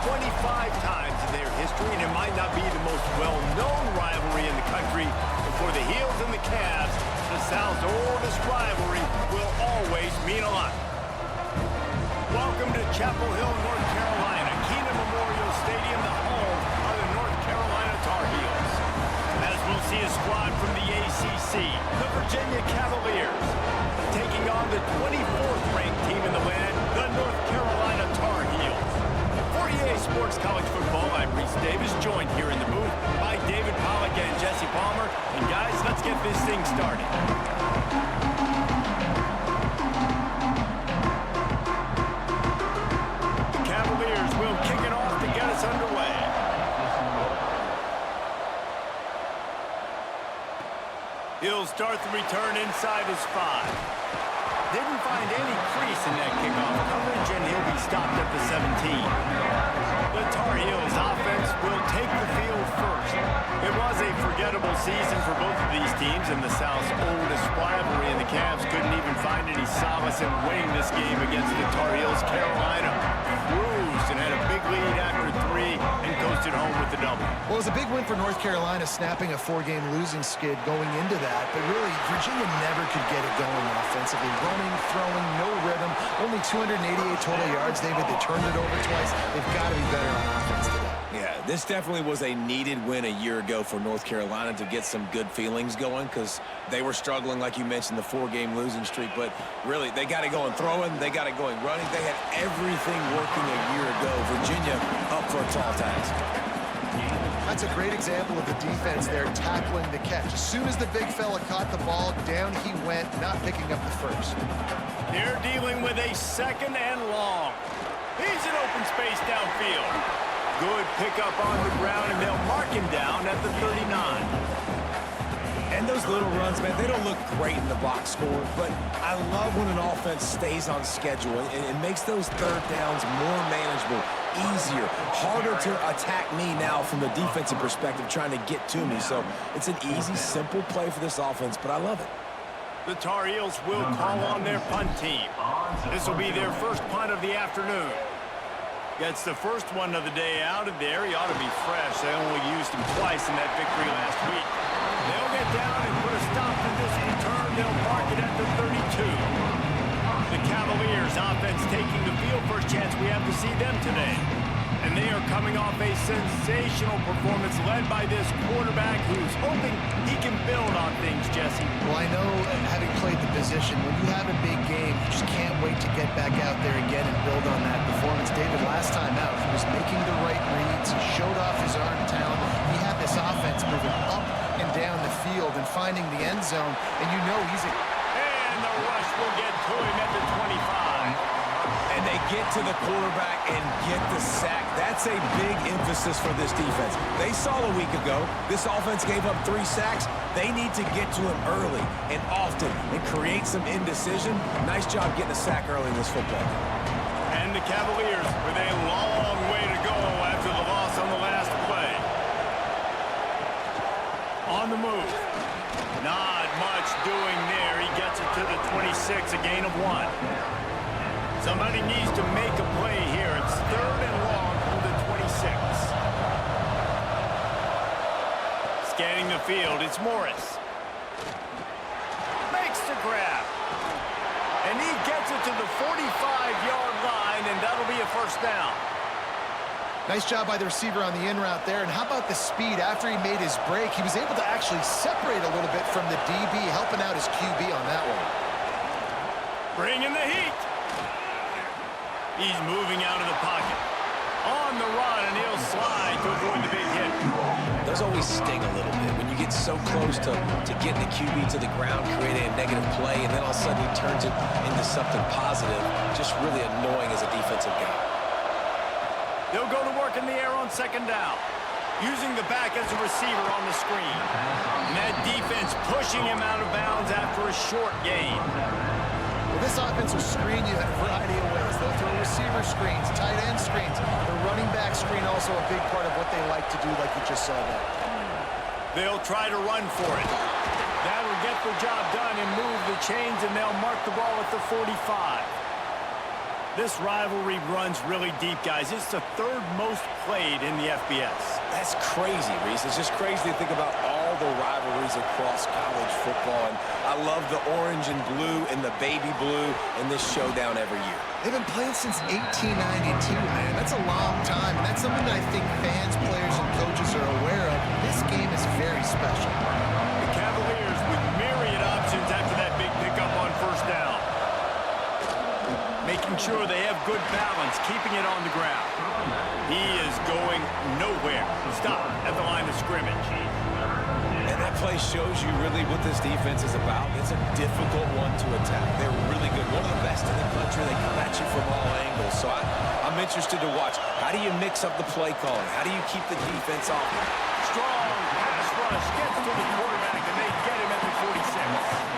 25 times in their history, and it might not be the most well-known rivalry in the country, but for the Heels and the Cavs, the South's oldest rivalry will always mean a lot. Welcome to Chapel Hill, North Carolina, Keenan Memorial Stadium, the home of the North Carolina Tar Heels. As we'll see a squad from the ACC, the Virginia Cavaliers, taking on the 24th ranked team in the land, the North Carolina Tar Heels. For EA Sports College Football, I'm Reese Davis, joined here in the booth by David Pollack and Jesse Palmer. And guys, let's get this thing started. The Cavaliers will kick it off to get us underway. He'll start the return inside his 5. Didn't find any crease in that kickoff coverage, and he'll be stopped at the 17. The Tar Heels offense will take the field first. It was a forgettable season for both of these teams, and the South's oldest rivalry, and the Cavs couldn't even find any solace in winning this game against the Tar Heels. Carolina cruised and had a big lead after 3 and coasted home with the double. Well, it was a big win for North Carolina, snapping a 4-game losing skid going into that, but really, Virginia never could get it going offensively. Running, throwing, no rhythm, only 288 total yards. They turned it over twice. They've got to be better on offense today. Yeah, this definitely was a needed win a year ago for North Carolina to get some good feelings going, because they were struggling, like you mentioned, the 4-game losing streak. But really, they got it going throwing, they got it going running. They had everything working a year ago. Virginia up for a tall task. That's a great example of the defense there tackling the catch. As soon as the big fella caught the ball, down he went, not picking up the first. They're dealing with a 2nd and long. He's in open space downfield. Good pickup on the ground, and they'll mark him down at the 39. And those little runs, man, they don't look great in the box score, but I love when an offense stays on schedule and it makes those third downs more manageable, easier, harder to attack me now from the defensive perspective trying to get to me. So it's an easy, simple play for this offense, but I love it. The Tar Heels will call on their punt team. This will be their first punt of the afternoon. Gets the first one of the day out of there. He ought to be fresh. They only used him twice in that victory last week. They'll get down and put a stop to this return. They'll mark it at the 32. The Cavaliers offense taking the field. First chance we have to see them today. And they are coming off a sensational performance led by this quarterback who's hoping he can build on things, Jesse. Well, I know, having played the position, when you have a big game, you just can't wait to get back out there again and build on that performance. David, last time out, he was making the right reads. He showed off his arm talent. He had this offense moving up and down the field and finding the end zone, and you know he's a... And the rush will get to him at the 25. And they get to the quarterback and get the sack. That's a big emphasis for this defense. They saw a week ago, this offense gave up 3 sacks. They need to get to him early and often and create some indecision. Nice job getting a sack early in this football game. And the Cavaliers with a long way to go after the loss on the last play. On the move. Not much doing there. He gets it to the 26, a gain of 1. Somebody needs to make a play here. It's 3rd and long from the 26. Scanning the field, it's Morris. Makes the grab. And he gets it to the 45-yard line, and that'll be a first down. Nice job by the receiver on the in route there. And how about the speed? After he made his break, he was able to actually separate a little bit from the DB, helping out his QB on that one. Bringing the heat. He's moving out of the pocket. On the run, and he'll slide to avoid the big hit. Those always sting a little bit when you get so close to getting the QB to the ground, creating a negative play, and then all of a sudden he turns it into something positive. Just really annoying as a defensive guy. They'll go to work in the air on 2nd down, using the back as a receiver on the screen. And that defense pushing him out of bounds after a short gain. Well, this offense will screen you in a variety of ways. They'll throw receiver screens, tight end screens. The running back screen also a big part of what they like to do, like you just saw there. They'll try to run for it. That'll get the job done and move the chains, and they'll mark the ball at the 45. This rivalry runs really deep, guys. It's the third most played in the FBS. That's crazy, Reese. It's just crazy to think about all the rivalries across college football. And I love the orange and blue and the baby blue in this showdown every year. They've been playing since 1892, man. That's a long time. And that's something that I think fans, players, and coaches are aware of. This game is very special. The Cavaliers with myriad options after that big pickup on first down. Making sure they have good balance, keeping it on the ground. He is going nowhere. Stop at the line of scrimmage. And that play shows you really what this defense is about. It's a difficult one to attack. They're really good. One of the best in the country. They come at you from all angles. So I'm interested to watch. How do you mix up the play calling? How do you keep the defense off? Strong pass rush gets to the quarterback, and they get him at the 46.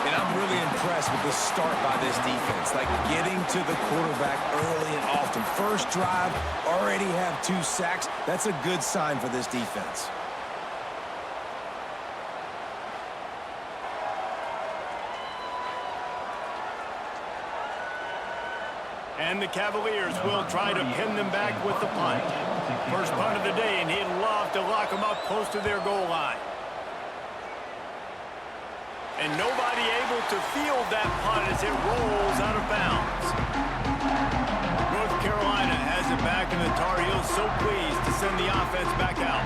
And I'm really impressed with the start by this defense. Like getting to the quarterback early and often. First drive, already have 2 sacks. That's a good sign for this defense. And the Cavaliers will try to pin them back with the punt. First punt of the day, and he'd love to lock them up close to their goal line. And nobody able to field that punt as it rolls out of bounds. North Carolina has it back, and the Tar Heels so pleased to send the offense back out.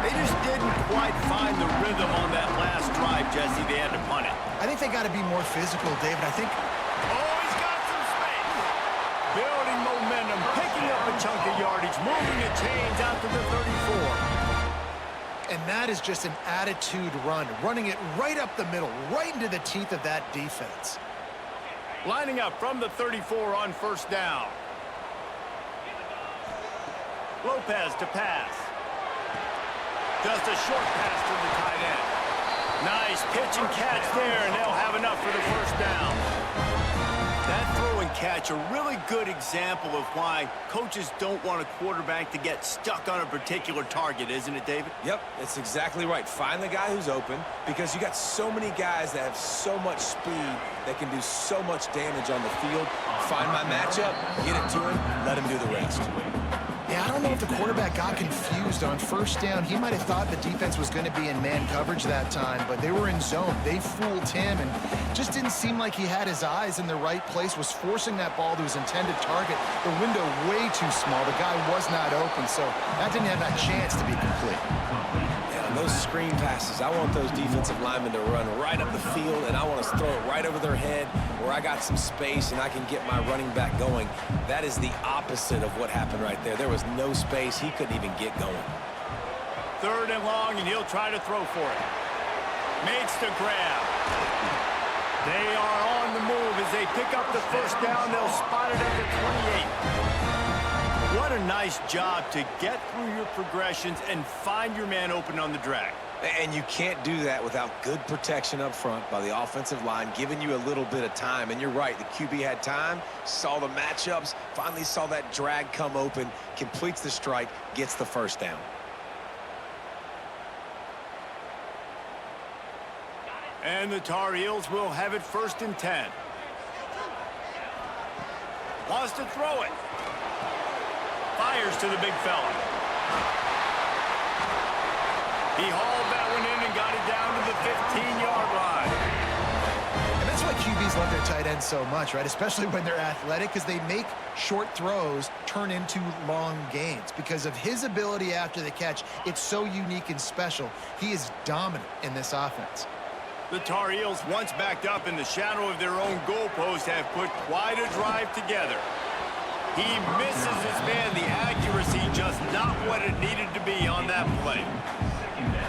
They just didn't quite find the rhythm on that last drive, Jesse. They had to punt it. I think they got to be more physical, David. I think... Oh, he's got some space. Building momentum, picking up a chunk of yardage, moving the chains out to the 34. And that is just an attitude run, running it right up the middle, right into the teeth of that defense. Lining up from the 34 on first down. Lopez to pass. Just a short pass to the tight end. Nice pitch and catch there, and they'll have enough for the first down. That throw and catch, a really good example of why coaches don't want a quarterback to get stuck on a particular target, isn't it, David? Yep, it's exactly right. Find the guy who's open, because you got so many guys that have so much speed that can do so much damage on the field. Find my matchup, get it to him, let him do the rest. Yeah, I don't know if the quarterback got confused on first down. He might have thought the defense was going to be in man coverage that time, but they were in zone. They fooled him and just didn't seem like he had his eyes in the right place, was forcing that ball to his intended target. The window way too small. The guy was not open, so that didn't have that chance to be complete. Yeah, those screen passes, I want those defensive linemen to run right up the field, and I want to throw it right over their head where I got some space and I can get my running back going. That is the opposite of what happened right there. There was no space. He couldn't even get going. Third and long, and he'll try to throw for it. Makes the grab. They are on the move as they pick up the first down. They'll spot it at the 28. What a nice job to get through your progressions and find your man open on the drag. And you can't do that without good protection up front by the offensive line, giving you a little bit of time. And you're right, the QB had time, saw the matchups, finally saw that drag come open, completes the strike, gets the first down. And the Tar Heels will have it 1st and 10. Wants to throw it. Fires to the big fella. He hauled that one in and got it down to the 15-yard line. And that's why QBs love their tight ends so much, right? Especially when they're athletic, because they make short throws turn into long gains. Because of his ability after the catch, it's so unique and special. He is dominant in this offense. The Tar Heels, once backed up in the shadow of their own goalpost, have put quite a drive together. He misses his man. The accuracy just not what it needed to be on that play.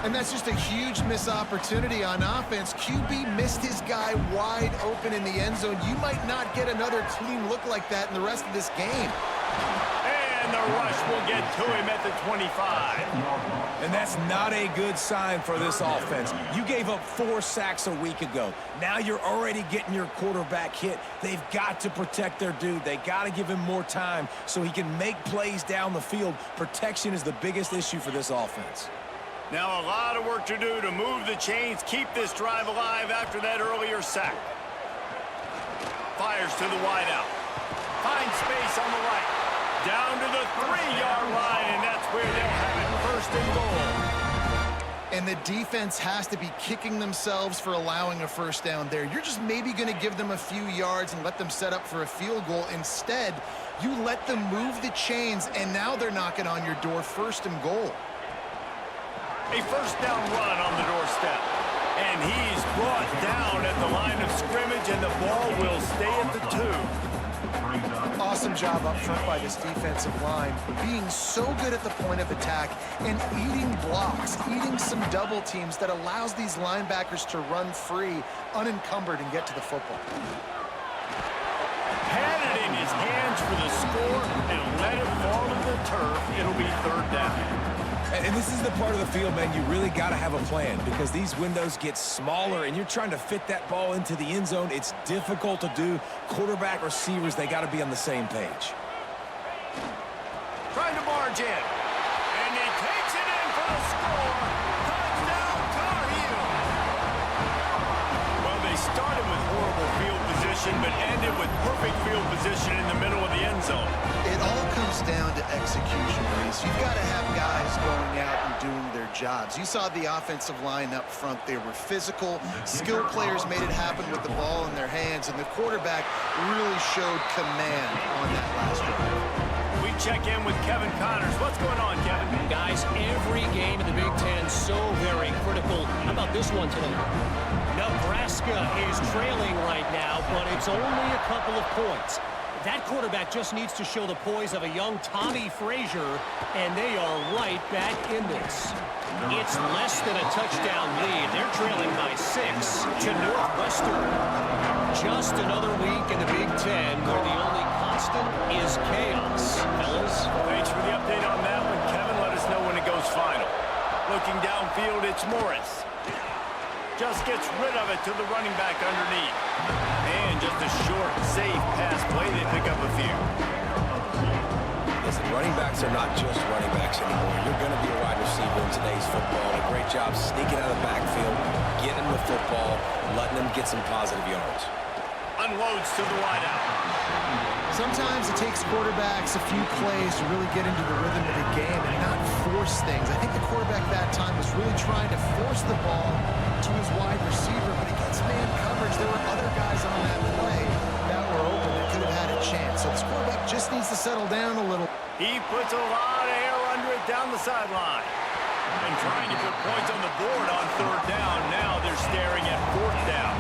And that's just a huge missed opportunity on offense. QB missed his guy wide open in the end zone. You might not get another clean look like that in the rest of this game. And the rush will get to him at the 25. And that's not a good sign for this offense. You gave up 4 sacks a week ago. Now you're already getting your quarterback hit. They've got to protect their dude. They got to give him more time so he can make plays down the field. Protection is the biggest issue for this offense. Now a lot of work to do to move the chains, keep this drive alive after that earlier sack. Fires to the wideout. Finds space on the right. Down to the 3-yard line, and that's where they'll have it, first and goal. And the defense has to be kicking themselves for allowing a first down there. You're just maybe going to give them a few yards and let them set up for a field goal. Instead, you let them move the chains, and now they're knocking on your door, first and goal. A first down run on the doorstep. And he's brought down at the line of scrimmage, and the ball will stay at the 2. Awesome job up front by this defensive line, being so good at the point of attack and eating blocks, eating some double teams that allows these linebackers to run free, unencumbered, and get to the football. Had it in his hands for the score and let it fall to the turf. It'll be third down. And this is the part of the field, man, you really got to have a plan because these windows get smaller and you're trying to fit that ball into the end zone. It's difficult to do. Quarterback, receivers, they got to be on the same page. Trying to barge in. And he takes it in for the score. Touchdown, Tar Heels. Well, they started with horrible field position, but ended with perfect field position in the middle of the end zone. It all comes down to execution, Reese. You've got to have guys going out and doing their jobs. You saw the offensive line up front. They were physical. Skilled players made it happen with the ball in their hands, and the quarterback really showed command on that last drive. We check in with Kevin Connors. What's going on, Kevin? Guys, every game in the Big Ten so very critical. How about this one today? Nebraska is trailing right now, but it's only a couple of points. That quarterback just needs to show the poise of a young Tommy Frazier, and they are right back in this. It's less than a touchdown lead. They're trailing by 6 to Northwestern. Just another week in the Big Ten where the only constant is chaos. Fellas? Thanks for the update on that one, Kevin. Let us know when it goes final. Looking downfield, it's Morris. Just gets rid of it to the running back underneath. And just a short, safe pass play. They pick up a few. Listen, running backs are not just running backs anymore. You're going to be a wide receiver in today's football. A great job sneaking out of the backfield, getting them the football, letting them get some positive yards. Unloads to the wideout. Sometimes it takes quarterbacks a few plays to really get into the rhythm of the game and not force things. I think the quarterback that time was really trying to force the ball to his wide receiver, but against man coverage, there were other guys on that play that were open that could have had a chance. So this quarterback just needs to settle down a little. He puts a lot of air under it down the sideline. And trying to put points on the board on third down. Now they're staring at fourth down.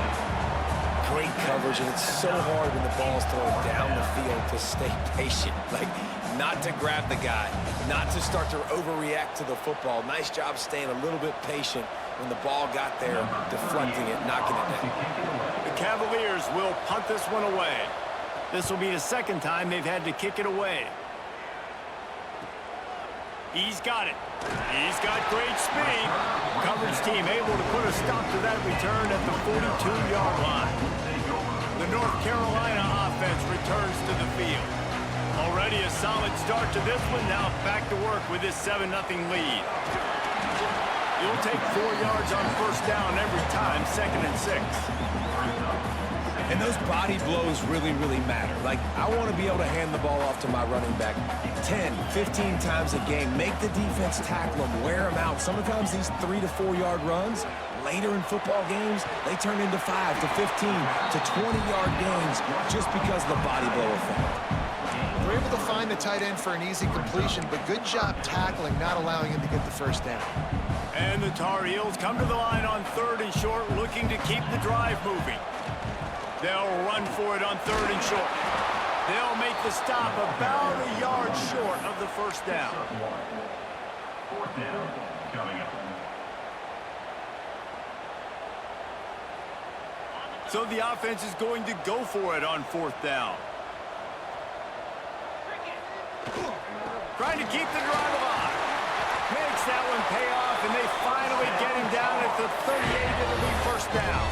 Great coverage, and it's so hard when the ball's thrown down the field to stay patient. Like, not to grab the guy, not to start to overreact to the football. Nice job staying a little bit patient when the ball got there, deflecting it, knocking it down. The Cavaliers will punt this one away. This will be the second time they've had to kick it away. He's got it. He's got great speed. Coverage team able to put a stop to that return at the 42-yard line. The North Carolina offense returns to the field. Already a solid start to this one. Now back to work with this 7-0 lead. You'll take 4 yards on first down every time, 2nd and 6. And those body blows really, really matter. Like, I want to be able to hand the ball off to my running back 10, 15 times a game. Make the defense tackle them, wear them out. Sometimes these 3 to 4 yard runs, later in football games, they turn into 5 to 15 to 20-yard gains just because of the body blow effect. They're able to find the tight end for an easy completion, but good job tackling, not allowing him to get the first down. And the Tar Heels come to the line on 3rd and short, looking to keep the drive moving. They'll run for it on 3rd and short. They'll make the stop about a yard short of the first down. 4th down coming up. So the offense is going to go for it on 4th down. Trying to keep the drive alive. Makes that one pay off, and they finally get him down at the 38. It'll be first down.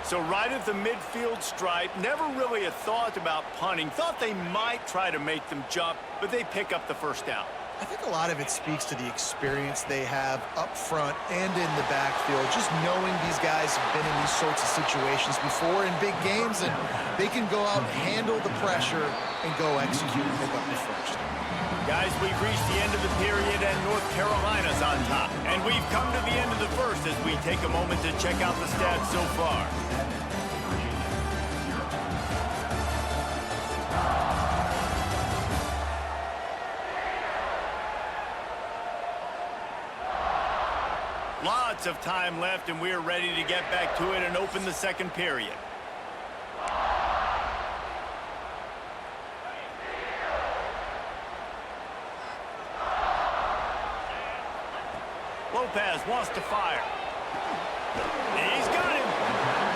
So right at the midfield stripe, never really a thought about punting. Thought they might try to make them jump, but they pick up the first down. I think a lot of it speaks to the experience they have up front and in the backfield. Just knowing these guys have been in these sorts of situations before in big games, and they can go out and handle the pressure and go execute and pick up the first. Guys, we've reached the end of the period, and North Carolina's on top. And we've come to the end of the first as we take a moment to check out the stats so far. Lots of time left, and we're ready to get back to it and open the second period. Lopez wants to fire. He's got him.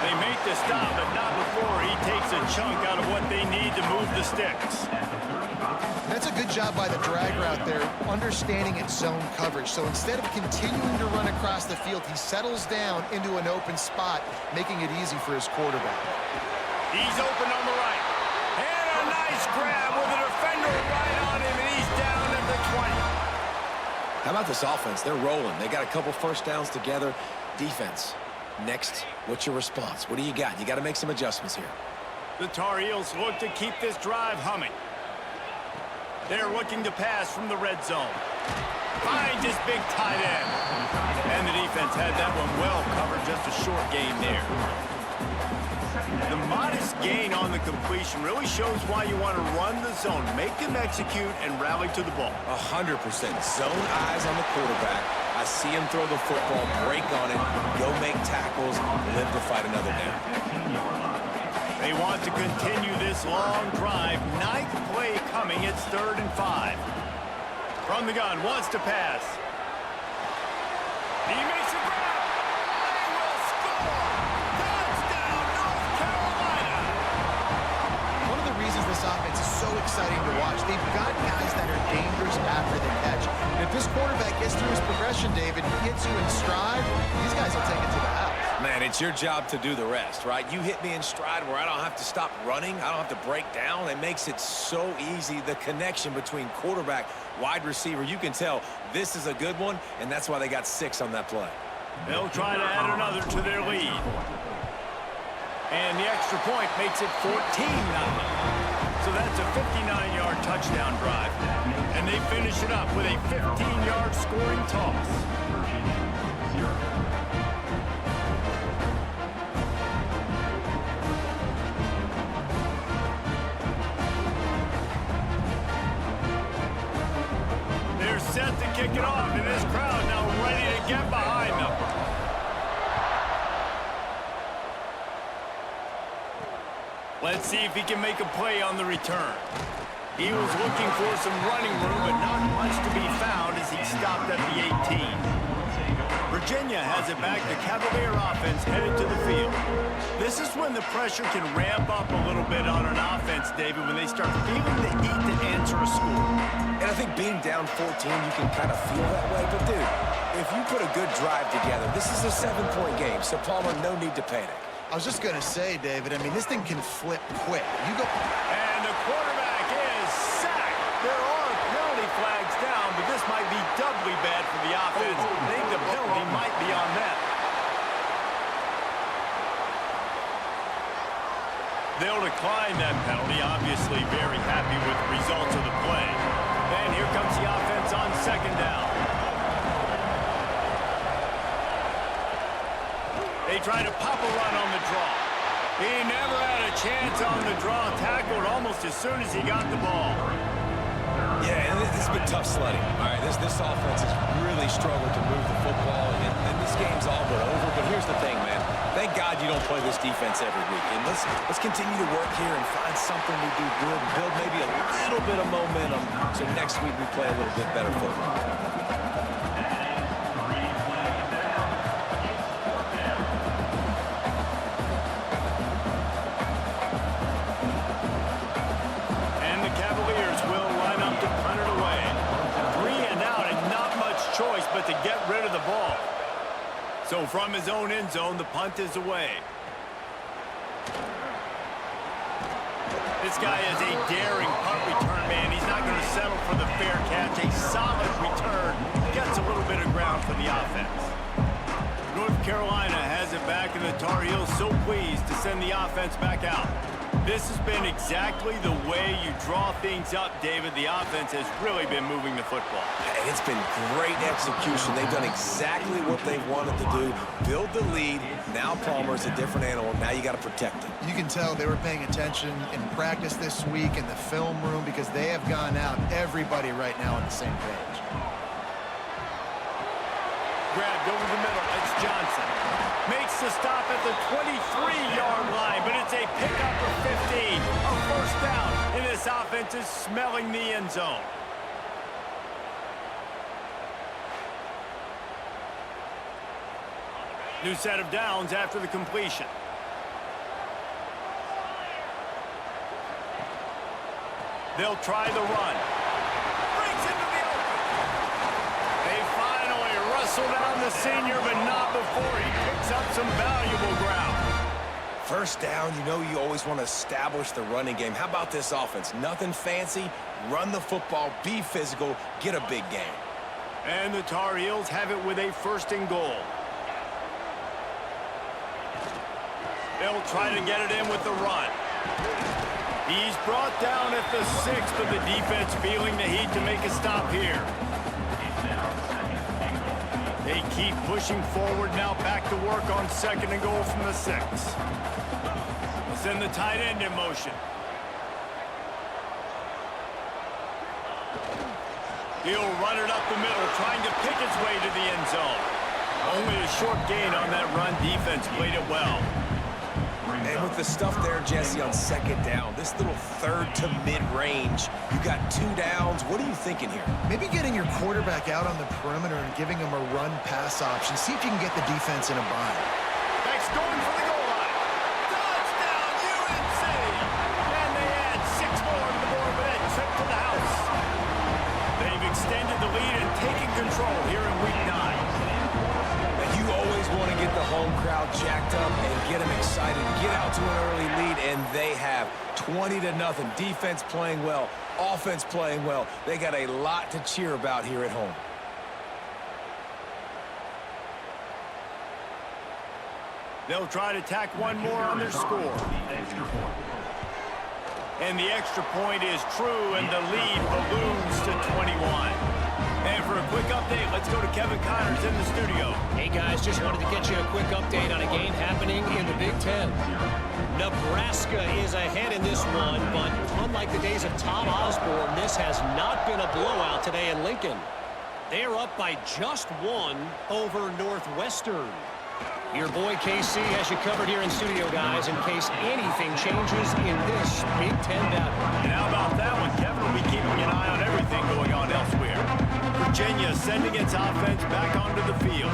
They make the stop, but not before he takes a chunk out of what they need to move the sticks. That's a good job by the drag route there, understanding its zone coverage. So instead of continuing to run across the field, he settles down into an open spot, making it easy for his quarterback. He's open on the right. And a nice grab with a defender right on him, and he's down at the 20. How about this offense? They're rolling. They got a couple first downs together. Defense. Next, what's your response? What do you got? You got to make some adjustments here. The Tar Heels look to keep this drive humming. They're looking to pass from the red zone. Finds his big tight end. And the defense had that one well covered, just a short gain there. The modest gain on the completion really shows why you want to run the zone, make them execute, and rally to the ball. 100%. Zone eyes on the quarterback. I see him throw the football, break on it, go make tackles, live to fight another down. They want to continue this long drive. Ninth play coming. It's 3rd and 5. From the gun, wants to pass. He makes a grab. They will score. Touchdown, North Carolina. One of the reasons this offense is so exciting to watch, they've got guys that are dangerous after the catch. And if this quarterback gets through his progression, David, he hits you in stride, these guys will take it to the house. Man, it's your job to do the rest, right? You hit me in stride where I don't have to stop running. I don't have to break down. It makes it so easy. The connection between quarterback, wide receiver, you can tell this is a good one, and that's why they got 6 on that play. They'll try to add another to their lead. And the extra point makes it 14-0. So that's a 59-yard touchdown drive. And they finish it up with a 15-yard scoring toss. They're set to kick it off, and this crowd now ready to get behind them. Let's see if he can make a play on the return. He was looking for some running room, but not much to be found as he stopped at the 18. Virginia has it back. The Cavalier offense headed to the field. This is when the pressure can ramp up a little bit on an offense, David, when they start feeling the heat to answer a score. And I think being down 14, you can kind of feel that way. But, dude, if you put a good drive together, this is a 7-point game. So, Palmer, no need to panic. I was just going to say, David, I mean, this thing can flip quick. You go. And the quarterback is sacked. There are penalty flags down, but this might be doubly bad for the offense. I think the penalty might be on them. They'll decline that penalty, obviously very happy with the results of the play. And here comes the offense on 2nd down. They try to pop a run on the draw. He never had a chance on the draw, tackled almost as soon as he got the ball. Yeah, and this has been tough sledding. All right, this offense has really struggled to move the football, and this game's all but over. But here's the thing, man. Thank God you don't play this defense every week. And let's continue to work here and find something to do good, build maybe a little bit of momentum so next week we play a little bit better football. But to get rid of the ball. So from his own end zone, the punt is away. This guy is a daring punt return man. He's not going to settle for the fair catch. A solid return gets a little bit of ground for the offense. North Carolina has it back, and the Tar Heels so pleased to send the offense back out. This has been exactly the way you draw things up, David. The offense has really been moving the football. And it's been great execution. They've done exactly what they wanted to do. Build the lead. Now Palmer's a different animal. Now you got to protect him. You can tell they were paying attention in practice this week in the film room because they have gone out, everybody right now on the same page. Grabbed over the middle. It's Johnson. Makes the stop at the 23-yard line, but it's a pickup of 15. A first down, and this offense is smelling the end zone. New set of downs after the completion. They'll try the run. Breaks into the open. They finally wrestle down the senior, but not before he picks up some valuable ground. First down, you know you always want to establish the running game. How about this offense? Nothing fancy. Run the football, be physical, get a big gain. And the Tar Heels have it with a first and goal. They'll try to get it in with the run. He's brought down at the 6, but the defense feeling the heat to make a stop here. They keep pushing forward now, back to work on second and goal from the 6. We'll send the tight end in motion. He'll run it up the middle, trying to pick his way to the end zone. Only a short gain on that run. Defense played it well. And with the stuff there, Jesse, on second down, this little third to mid-range, you got 2 downs. What are you thinking here? Maybe getting your quarterback out on the perimeter and giving him a run-pass option. See if you can get the defense in a bind. Backs going for the goal line. Touchdown, UNC! And they add 6 more to the board with that trip to the house. They've extended the lead and taken control here in Week 9. You always want to get the home crowd jacked up and get them excited, get out to an early lead, and they have 20-0. Defense playing well, offense playing well. They got a lot to cheer about here at home. They'll try to tack one more on their score. And the extra point is true, and the lead balloons to 21. And for a quick update, let's go to Kevin Connors in the studio. Hey, guys, just wanted to get you a quick update on a game happening in the Big Ten. Nebraska is ahead in this one, but unlike the days of Tom Osborne, this has not been a blowout today in Lincoln. They are up by just 1 over Northwestern. Your boy KC has you covered here in studio, guys, in case anything changes in this Big Ten battle. And how about that one? Kevin will be keeping an eye on everything going on elsewhere. Virginia sending its offense back onto the field.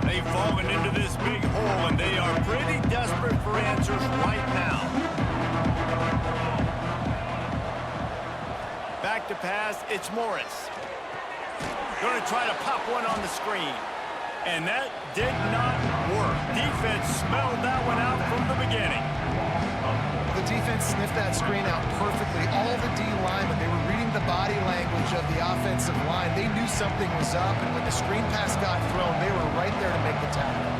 They've fallen into this big hole, and they are pretty desperate for answers right now. Back to pass, it's Morris. Going to try to pop one on the screen. And that did not work. Defense smelled that one out from the beginning. The defense sniffed that screen out perfectly. All the D linemen, they were reading the body language of the offensive line. They knew something was up, and when the screen pass got thrown, they were right there to make the tackle.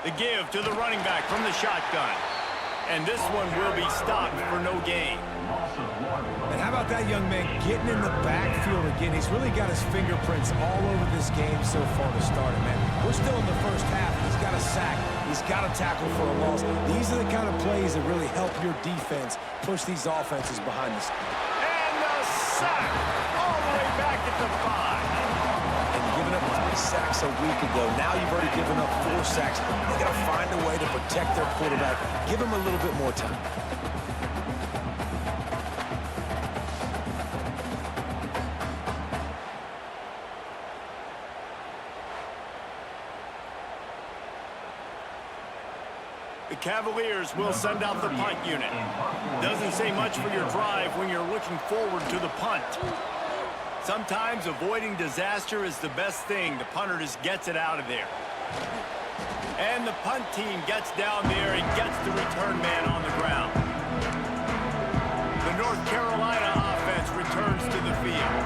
The give to the running back from the shotgun. And this one will be stopped for no gain. And how about that young man getting in the backfield again? He's really got his fingerprints all over this game so far to start it, man. We're still in the first half. He's got a sack. He's got a tackle for a loss. These are the kind of plays that really help your defense push these offenses behind us. And the sack all the way back at the 5. And giving up 3 sacks a week ago. Now you've already given up 4 sacks. They got to find a way to protect their quarterback. Give him a little bit more time. The Cavaliers will send out the punt unit. Doesn't say much for your drive when you're looking forward to the punt. Sometimes avoiding disaster is the best thing. The punter just gets it out of there. And the punt team gets down there and gets the return man on the ground. The The North Carolina offense returns to the field.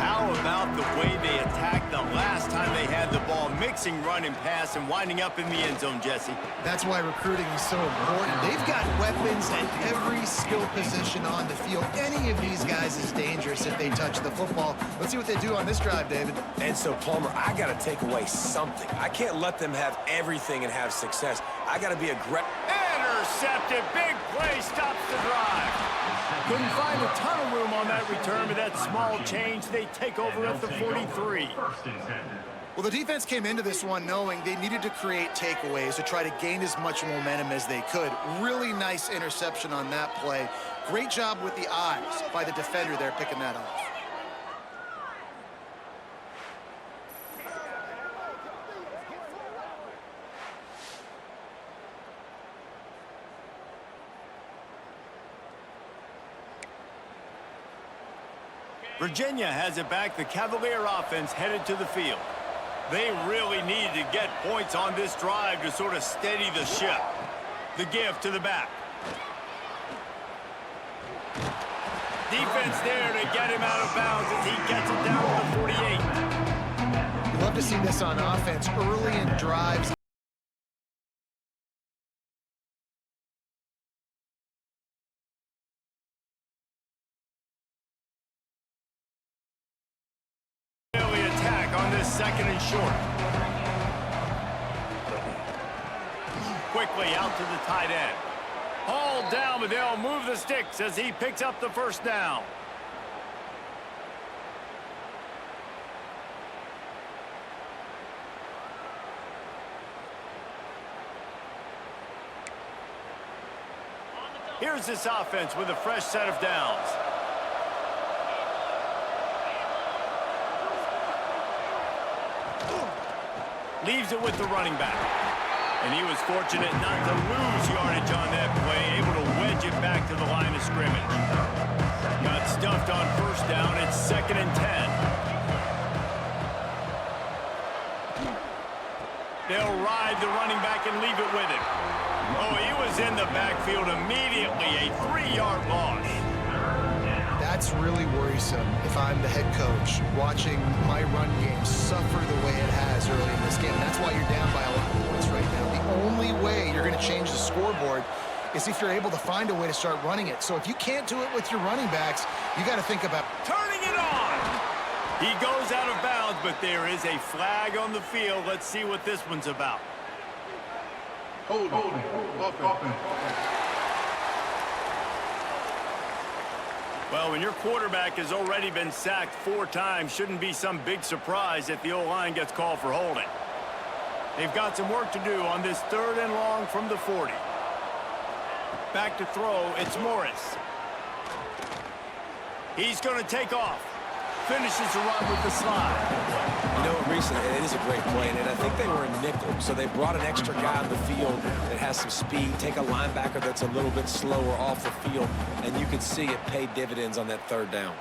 How about the way they attacked the last time they had the ball, mixing run and pass and winding up in the end zone, Jesse? That's why recruiting is so important. They've got weapons at every skill position on the field. Any of these guys is dangerous if they touch the football. Let's see what they do on this drive, David. And so, Plummer, I got to take away something. I can't let them have everything and have success. I got to be aggressive. Intercepted. Big play stops the drive. Couldn't find a ton of room on that return, but that small change, they take over at the 43. Well, the defense came into this one knowing they needed to create takeaways to try to gain as much momentum as they could. Really nice interception on that play. Great job with the eyes by the defender there picking that off. Virginia has it back. The Cavalier offense headed to the field. They really needed to get points on this drive to sort of steady the ship. The give to the back. Defense there to get him out of bounds as he gets it down to the 48. You love to see this on offense early in drives. On this second and short. Quickly out to the tight end. Hauled down, but they'll move the sticks as he picks up the first down. Here's this offense with a fresh set of downs. Leaves it with the running back. And he was fortunate not to lose yardage on that play, able to wedge it back to the line of scrimmage. Got stuffed on first down. It's 2nd and 10. They'll ride the running back and leave it with him. Oh, he was in the backfield immediately. A 3-yard loss. That's really worrisome if I'm the head coach watching my run game suffer the way it has early in this game. That's why you're down by a lot of points right now. The only way you're going to change the scoreboard is if you're able to find a way to start running it. So if you can't do it with your running backs, you got to think about turning it on. He goes out of bounds, but there is a flag on the field. Let's see what this one's about. Holding. Well, when your quarterback has already been sacked 4 times, shouldn't be some big surprise if the O-line gets called for holding. They've got some work to do on this 3rd and long from the 40. Back to throw, it's Morris. He's going to take off. Finishes the run with the slide. You know, recently, it is a great play, and I think they were in nickel, so they brought an extra guy on the field that has some speed, take a linebacker that's a little bit slower off the field, and you can see it paid dividends on that 3rd down.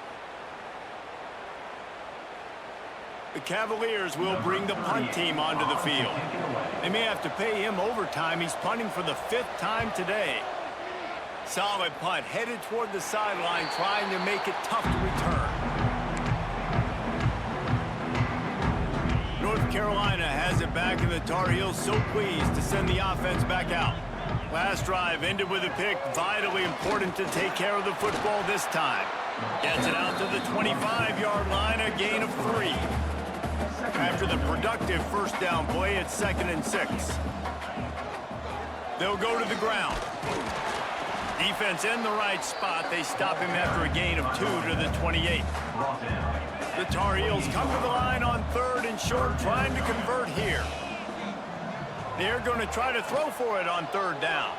The Cavaliers will bring the punt team onto the field. They may have to pay him overtime. He's punting for the 5th time today. Solid punt, headed toward the sideline, trying to make it tough to return. North Carolina has it back, and the Tar Heels so pleased to send the offense back out. Last drive ended with a pick. Vitally important to take care of the football this time. Gets it out to the 25-yard line, a gain of 3. After the productive first down play, it's 2nd and 6. They'll go to the ground. Defense in the right spot. They stop him after a gain of 2 to the 28. The Tar Heels come to the line on 3rd and short, trying to convert here. They're going to try to throw for it on 3rd down.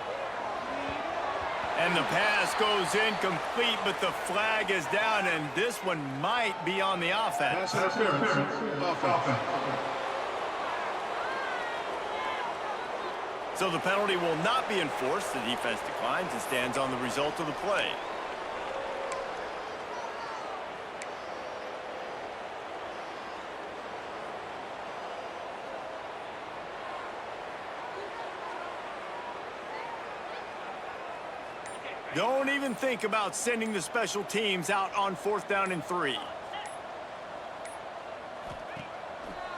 And the pass goes incomplete, but the flag is down, and this one might be on the offense. So the penalty will not be enforced. The defense declines and stands on the result of the play. Don't even think about sending the special teams out on 4th down and 3.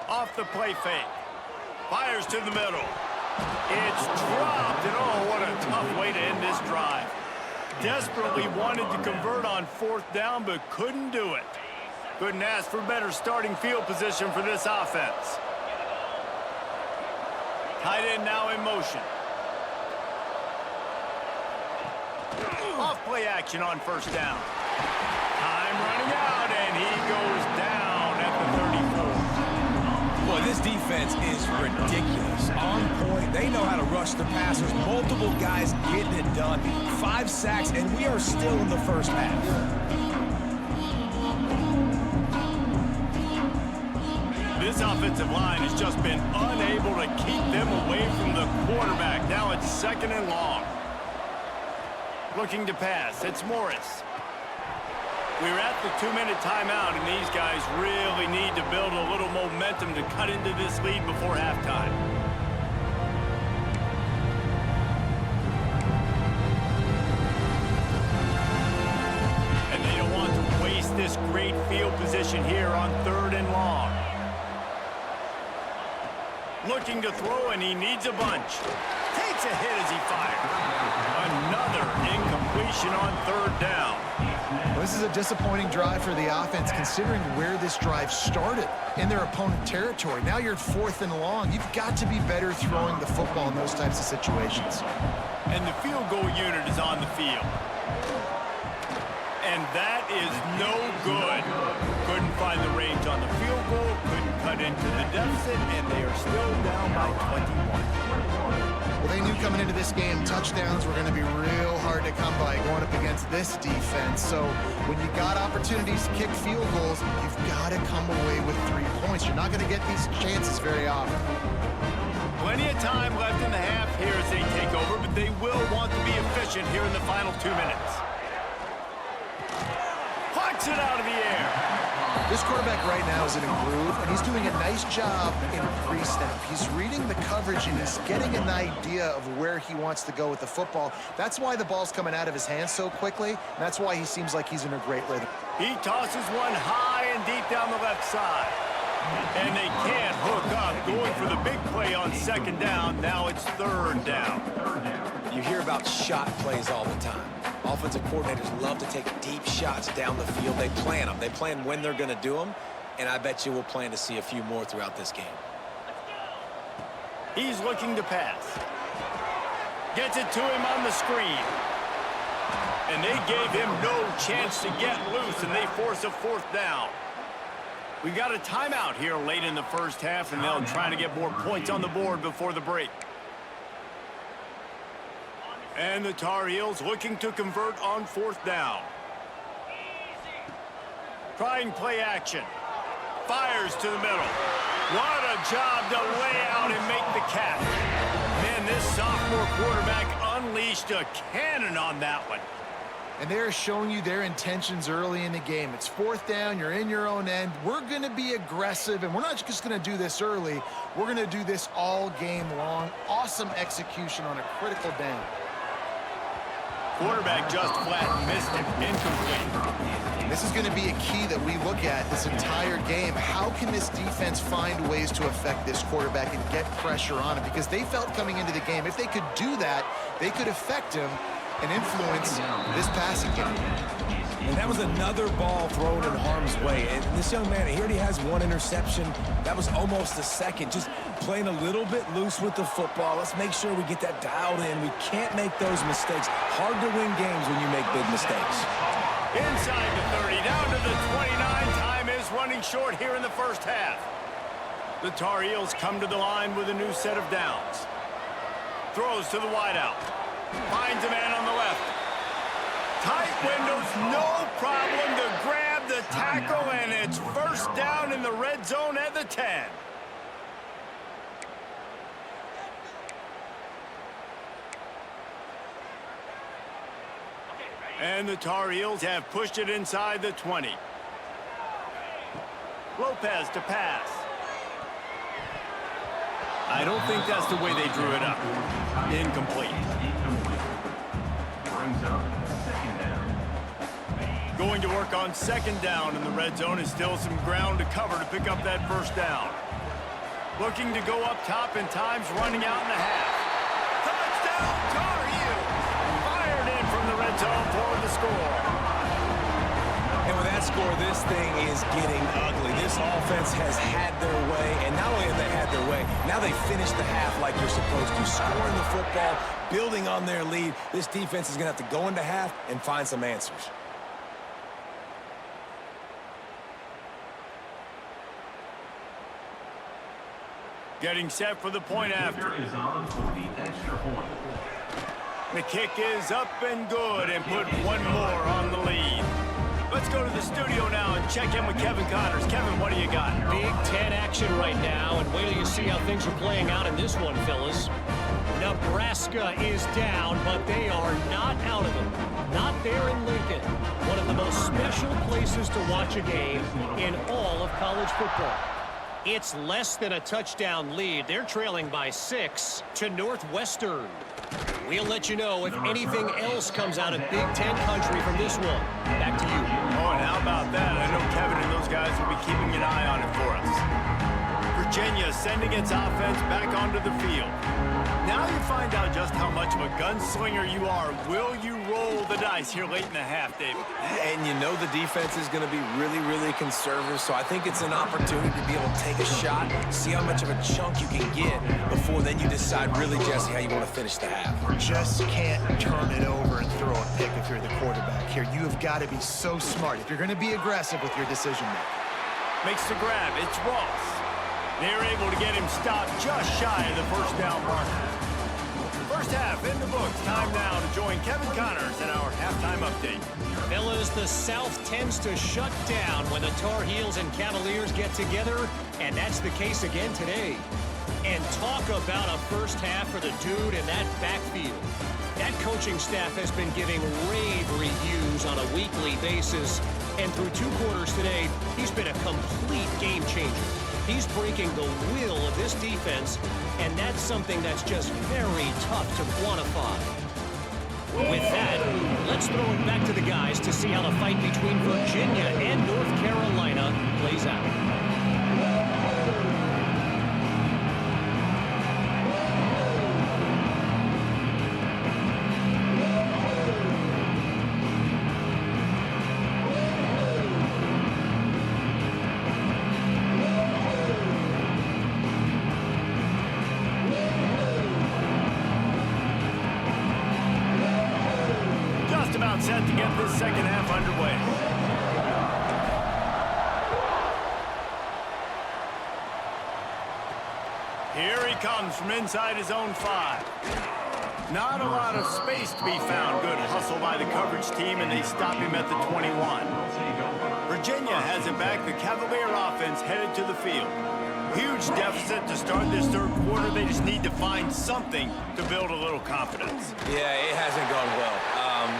Off the play fake. Fires to the middle. It's dropped, and oh, what a tough way to end this drive. Desperately wanted to convert on 4th down, but couldn't do it. Couldn't ask for better starting field position for this offense. Tight end now in motion. Off play action on 1st down. Time running out, and he goes down at the 34. Boy, this defense is ridiculous. On point, they know how to rush the passers. Multiple guys getting it done. 5 sacks, and we are still in the first half. This offensive line has just been unable to keep them away from the quarterback. Now it's 2nd and long. Looking to pass. It's Morris. We're at the 2-minute timeout, and these guys really need to build a little momentum to cut into this lead before halftime. And they don't want to waste this great field position here on 3rd and long. Looking to throw, and he needs a bunch. Takes a hit as he fires. Another incompletion on 3rd down. Well, this is a disappointing drive for the offense, considering where this drive started in their opponent territory. Now you're at 4th and long. You've got to be better throwing the football in those types of situations. And the field goal unit is on the field. And that is no good. Couldn't find the range on the field goal, couldn't cut into the deficit, and they are still down by 21. Well, they knew coming into this game touchdowns were going to be real hard to come by going up against this defense. So when you got opportunities to kick field goals, you've got to come away with 3 points. You're not going to get these chances very often. Plenty of time left in the half here as they take over, but they will want to be efficient here in the final 2 minutes. Plucks it out of the air. This quarterback right now is in a groove, and he's doing a nice job in pre-snap. He's reading the coverage, and he's getting an idea of where he wants to go with the football. That's why the ball's coming out of his hands so quickly, and that's why he seems like he's in a great rhythm. He tosses one high and deep down the left side. And they can't hook up, going for the big play on 2nd down. Now it's 3rd down. You hear about shot plays all the time. Offensive coordinators love to take deep shots down the field. They plan them. They plan when they're going to do them, and I bet you we'll plan to see a few more throughout this game. He's looking to pass. Gets it to him on the screen. And they gave him no chance to get loose, and they force a 4th down. We got a timeout here late in the first half, and they'll try to get more points on the board before the break. And the Tar Heels looking to convert on 4th down. Trying play action. Fires to the middle. What a job to lay out and make the catch. Man, this sophomore quarterback unleashed a cannon on that one. And they're showing you their intentions early in the game. It's 4th down, you're in your own end. We're going to be aggressive, and we're not just going to do this early. We're going to do this all game long. Awesome execution on a critical down. Quarterback just flat missed him. Incomplete. This is going to be a key that we look at this entire game. How can this defense find ways to affect this quarterback and get pressure on him? Because they felt coming into the game, if they could do that, they could affect him and influence this passing game. And that was another ball thrown in harm's way. And this young man, he already has 1 interception. That was almost a second. Just playing a little bit loose with the football. Let's make sure we get that dialed in. We can't make those mistakes. Hard to win games when you make big mistakes. Inside the 30, down to the 29. Time is running short here in the first half. The Tar Heels come to the line with a new set of downs. Throws to the wideout. Finds a man on the left. Tight windows, no problem to grab the tackle, and it's 1st down in the red zone at the 10. And the Tar Heels have pushed it inside the 20. Lopez to pass. I don't think that's the way they drew it up. Incomplete. Going to work on second down in the red zone, and still some ground to cover to pick up that first down. Looking to go up top, and time's running out in the half. Touchdown, Tar Heels! Fired in from the red zone for the score. And with that score, this thing is getting ugly. This offense has had their way, and not only have they had their way, now they finish the half like you're supposed to, scoring the football, building on their lead. This defense is going to have to go into half and find some answers. Getting set for the point after. The kick is up and good, and put one more on the lead. Let's go to the studio now and check in with Kevin Connors. Kevin, what do you got? Big Ten action right now, and wait till you see how things are playing out in this one, fellas. Nebraska is down, but they are not out of it. Not there in Lincoln. One of the most special places to watch a game in all of college football. It's less than a touchdown lead. They're trailing by 6 to Northwestern. We'll let you know if anything else comes out of Big Ten country from this one. Back to you. Oh, and how about that? I know Kevin and those guys will be keeping an eye on it for us. Virginia sending its offense back onto the field. Now you find out just how much of a gunslinger you are. Will you roll the dice here late in the half, David? And you know the defense is going to be really, really conservative, so I think it's an opportunity to be able to take a shot, see how much of a chunk you can get before then you decide really, Jesse, how you want to finish the half. Just can't turn it over and throw a pick if you're the quarterback here. You have got to be so smart if you're going to be aggressive with your decision making. Makes the grab. It's Ross. They're able to get him stopped just shy of the first down marker. First half in the books. Time now to join Kevin Connors in our halftime update. Fellas, the South tends to shut down when the Tar Heels and Cavaliers get together, and that's the case again today. And talk about a first half for the dude in that backfield. That coaching staff has been giving rave reviews on a weekly basis, and through 2 quarters today, he's been a complete game changer. He's breaking the will of this defense, and that's something that's just very tough to quantify. With that, let's throw it back to the guys to see how the fight between Virginia and North Carolina plays out. About set to get this second half underway. Here he comes from inside his own 5. Not a lot of space to be found. Good hustle by the coverage team, and they stop him at the 21. Virginia has it back. The Cavalier offense headed to the field. Huge deficit to start this third quarter. They just need to find something to build a little confidence. Yeah, it hasn't gone well.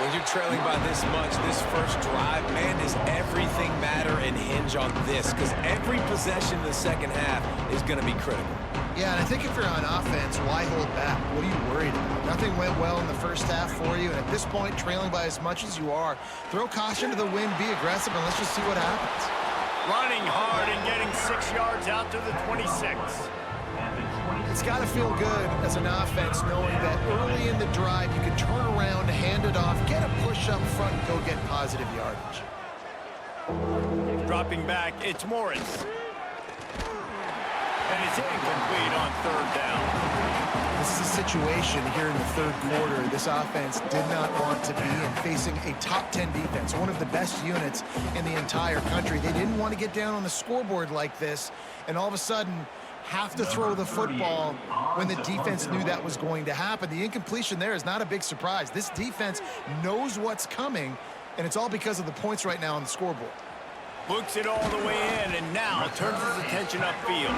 When you're trailing by this much, this first drive, man, does everything matter and hinge on this? Because every possession in the second half is going to be critical. Yeah, and I think if you're on offense, why hold back? What are you worried about? Nothing went well in the first half for you, and at this point, trailing by as much as you are, throw caution to the wind, be aggressive, and let's just see what happens. Running hard and getting 6 yards out to the 26. It's got to feel good as an offense knowing that early in the drive you can turn around, hand it off, get a push up front, and go get positive yardage. Dropping back, it's Morris. And it's incomplete on third down. This is a situation here in the third quarter this offense did not want to be in, facing a top 10 defense, one of the best units in the entire country. They didn't want to get down on the scoreboard like this, and all of a sudden have to throw the football when the defense knew that was going to happen. The incompletion there is not a big surprise. This defense knows what's coming, and it's all because of the points right now on the scoreboard. Looks it all the way in, and now turns his attention upfield.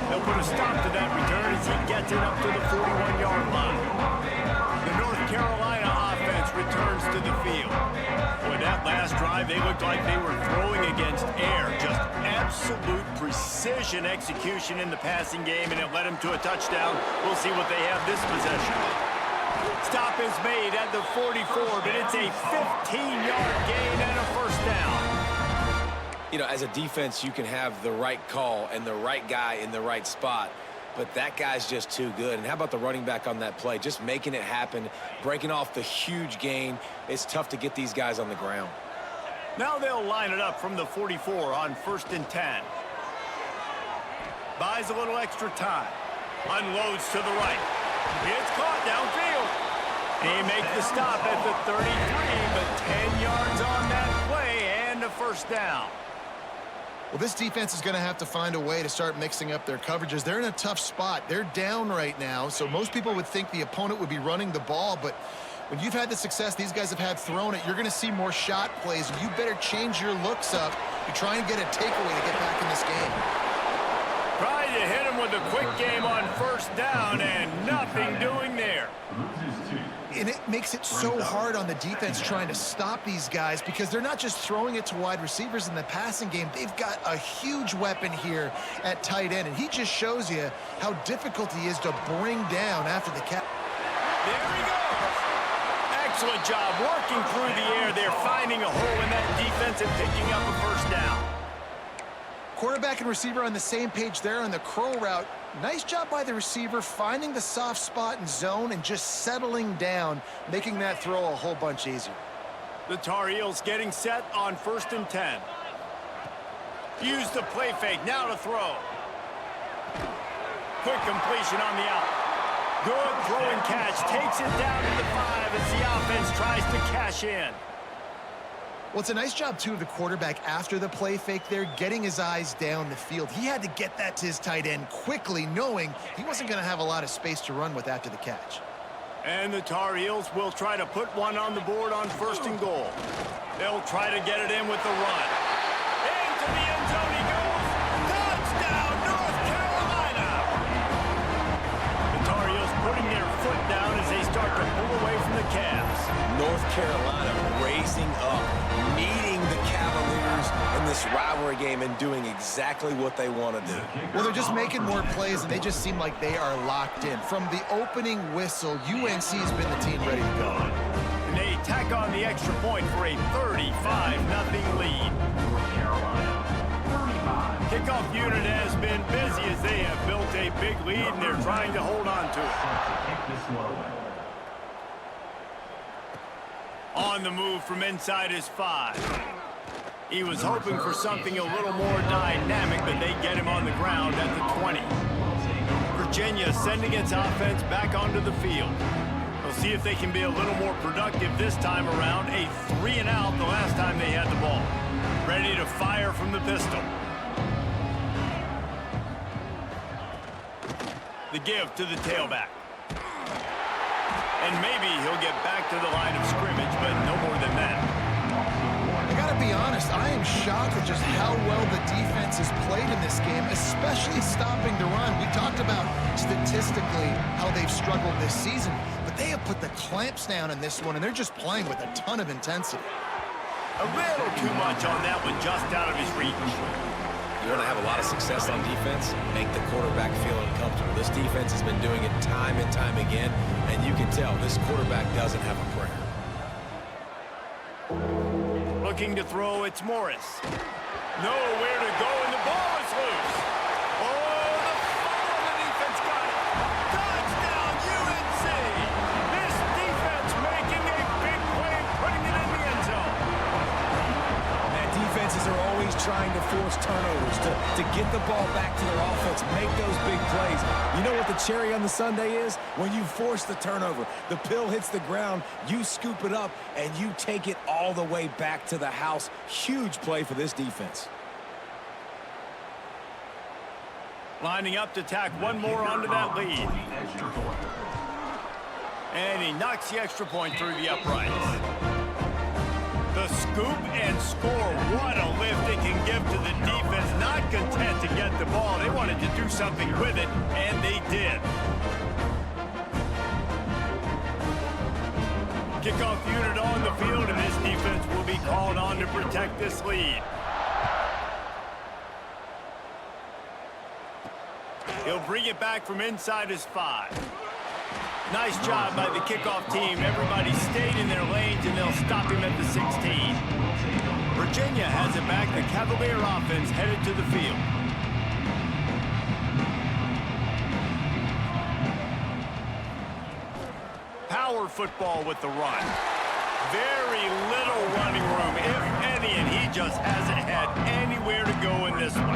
They'll put a stop to that return as he gets it up to the 41-yard line. The North Carolina offense returns to the field. Boy, that last drive, they looked like they were throwing against air. Just absolute precision execution in the passing game, and it led them to a touchdown. We'll see what they have this possession. Stop is made at the 44, but it's a 15-yard gain and a first down. You know, as a defense, you can have the right call and the right guy in the right spot, but that guy's just too good. And how about the running back on that play? Just making it happen, breaking off the huge gain. It's tough to get these guys on the ground. Now they'll line it up from the 44 on 1st and 10. Buys a little extra time. Unloads to the right. It's caught downfield. He makes the stop at the 33, but 10 yards on that play and a first down. Well, this defense is going to have to find a way to start mixing up their coverages. They're in a tough spot. They're down right now, so most people would think the opponent would be running the ball, but when you've had the success these guys have had throwing it, you're going to see more shot plays. You better change your looks up to try and get a takeaway to get back in this game. Trying to hit him with a quick game on 1st down and nothing doing there. And it makes it so hard on the defense trying to stop these guys because they're not just throwing it to wide receivers in the passing game. They've got a huge weapon here at tight end, and he just shows you how difficult he is to bring down after the catch. There he goes. Excellent job working through the air. They're finding a hole in that defense and picking up a first down. Quarterback and receiver on the same page there on the curl route. Nice job by the receiver finding the soft spot in zone and just settling down, making that throw a whole bunch easier. The Tar Heels getting set on 1st and 10. Use the play fake, now to throw. Quick completion on the out. Good throw and catch, takes it down to the 5 as the offense tries to cash in. Well, it's a nice job, too, of the quarterback after the play fake there, getting his eyes down the field. He had to get that to his tight end quickly, knowing he wasn't going to have a lot of space to run with after the catch. And the Tar Heels will try to put one on the board on 1st and goal. They'll try to get it in with the run. Into the end zone he goes. Touchdown, North Carolina! The Tar Heels putting their foot down as they start to pull away from the Cavs. North Carolina raising up, meeting the Cavaliers in this rivalry game and doing exactly what they want to do. Well, they're just making more plays, and they just seem like they are locked in. From the opening whistle, UNC has been the team ready to go. And they tack on the extra point for a 35-0 lead. Kickoff unit has been busy as they have built a big lead, and they're trying to hold on to it. On the move from inside his 5. He was hoping for something a little more dynamic, but they get him on the ground at the 20. Virginia sending its offense back onto the field. They'll see if they can be a little more productive this time around. A 3-and-out the last time they had the ball. Ready to fire from the pistol. The give to the tailback. And maybe he'll get back to the line of scrimmage, but no more than that. I got to be honest, I am shocked at just how well the defense has played in this game, especially stopping the run. We talked about statistically how they've struggled this season, but they have put the clamps down in this one, and they're just playing with a ton of intensity. A little too much on that one, just out of his reach. You want to have a lot of success on defense, make the quarterback feel uncomfortable. This defense has been doing it time and time again, and you can tell this quarterback doesn't have a prayer. Looking to throw, it's Morris. Nowhere to go, and the ball is loose. Oh, the fumble, the defense got it. Touchdown, UNC. This defense making a big play, putting it in the end zone. And defenses are always trying to force turnovers to get the ball back to their offense, make those big plays. You know what the cherry on the sundae is? When you force the turnover, the pill hits the ground, you scoop it up, and you take it all the way back to the house. Huge play for this defense. Lining up to tack one more onto that lead. And he knocks the extra point through the uprights. The scoop and score. What a lift it can give to the defense. Not content to get the ball. They wanted to do something with it, and they did. Kickoff unit on the field, and this defense will be called on to protect this lead. He'll bring it back from inside his 5. Nice job by the kickoff team. Everybody stayed in their lanes, and they'll stop him at the 16. Virginia has it back. The Cavalier offense headed to the field. Power football with the run. Very little running room, if any, and he just hasn't had anywhere to go in this one.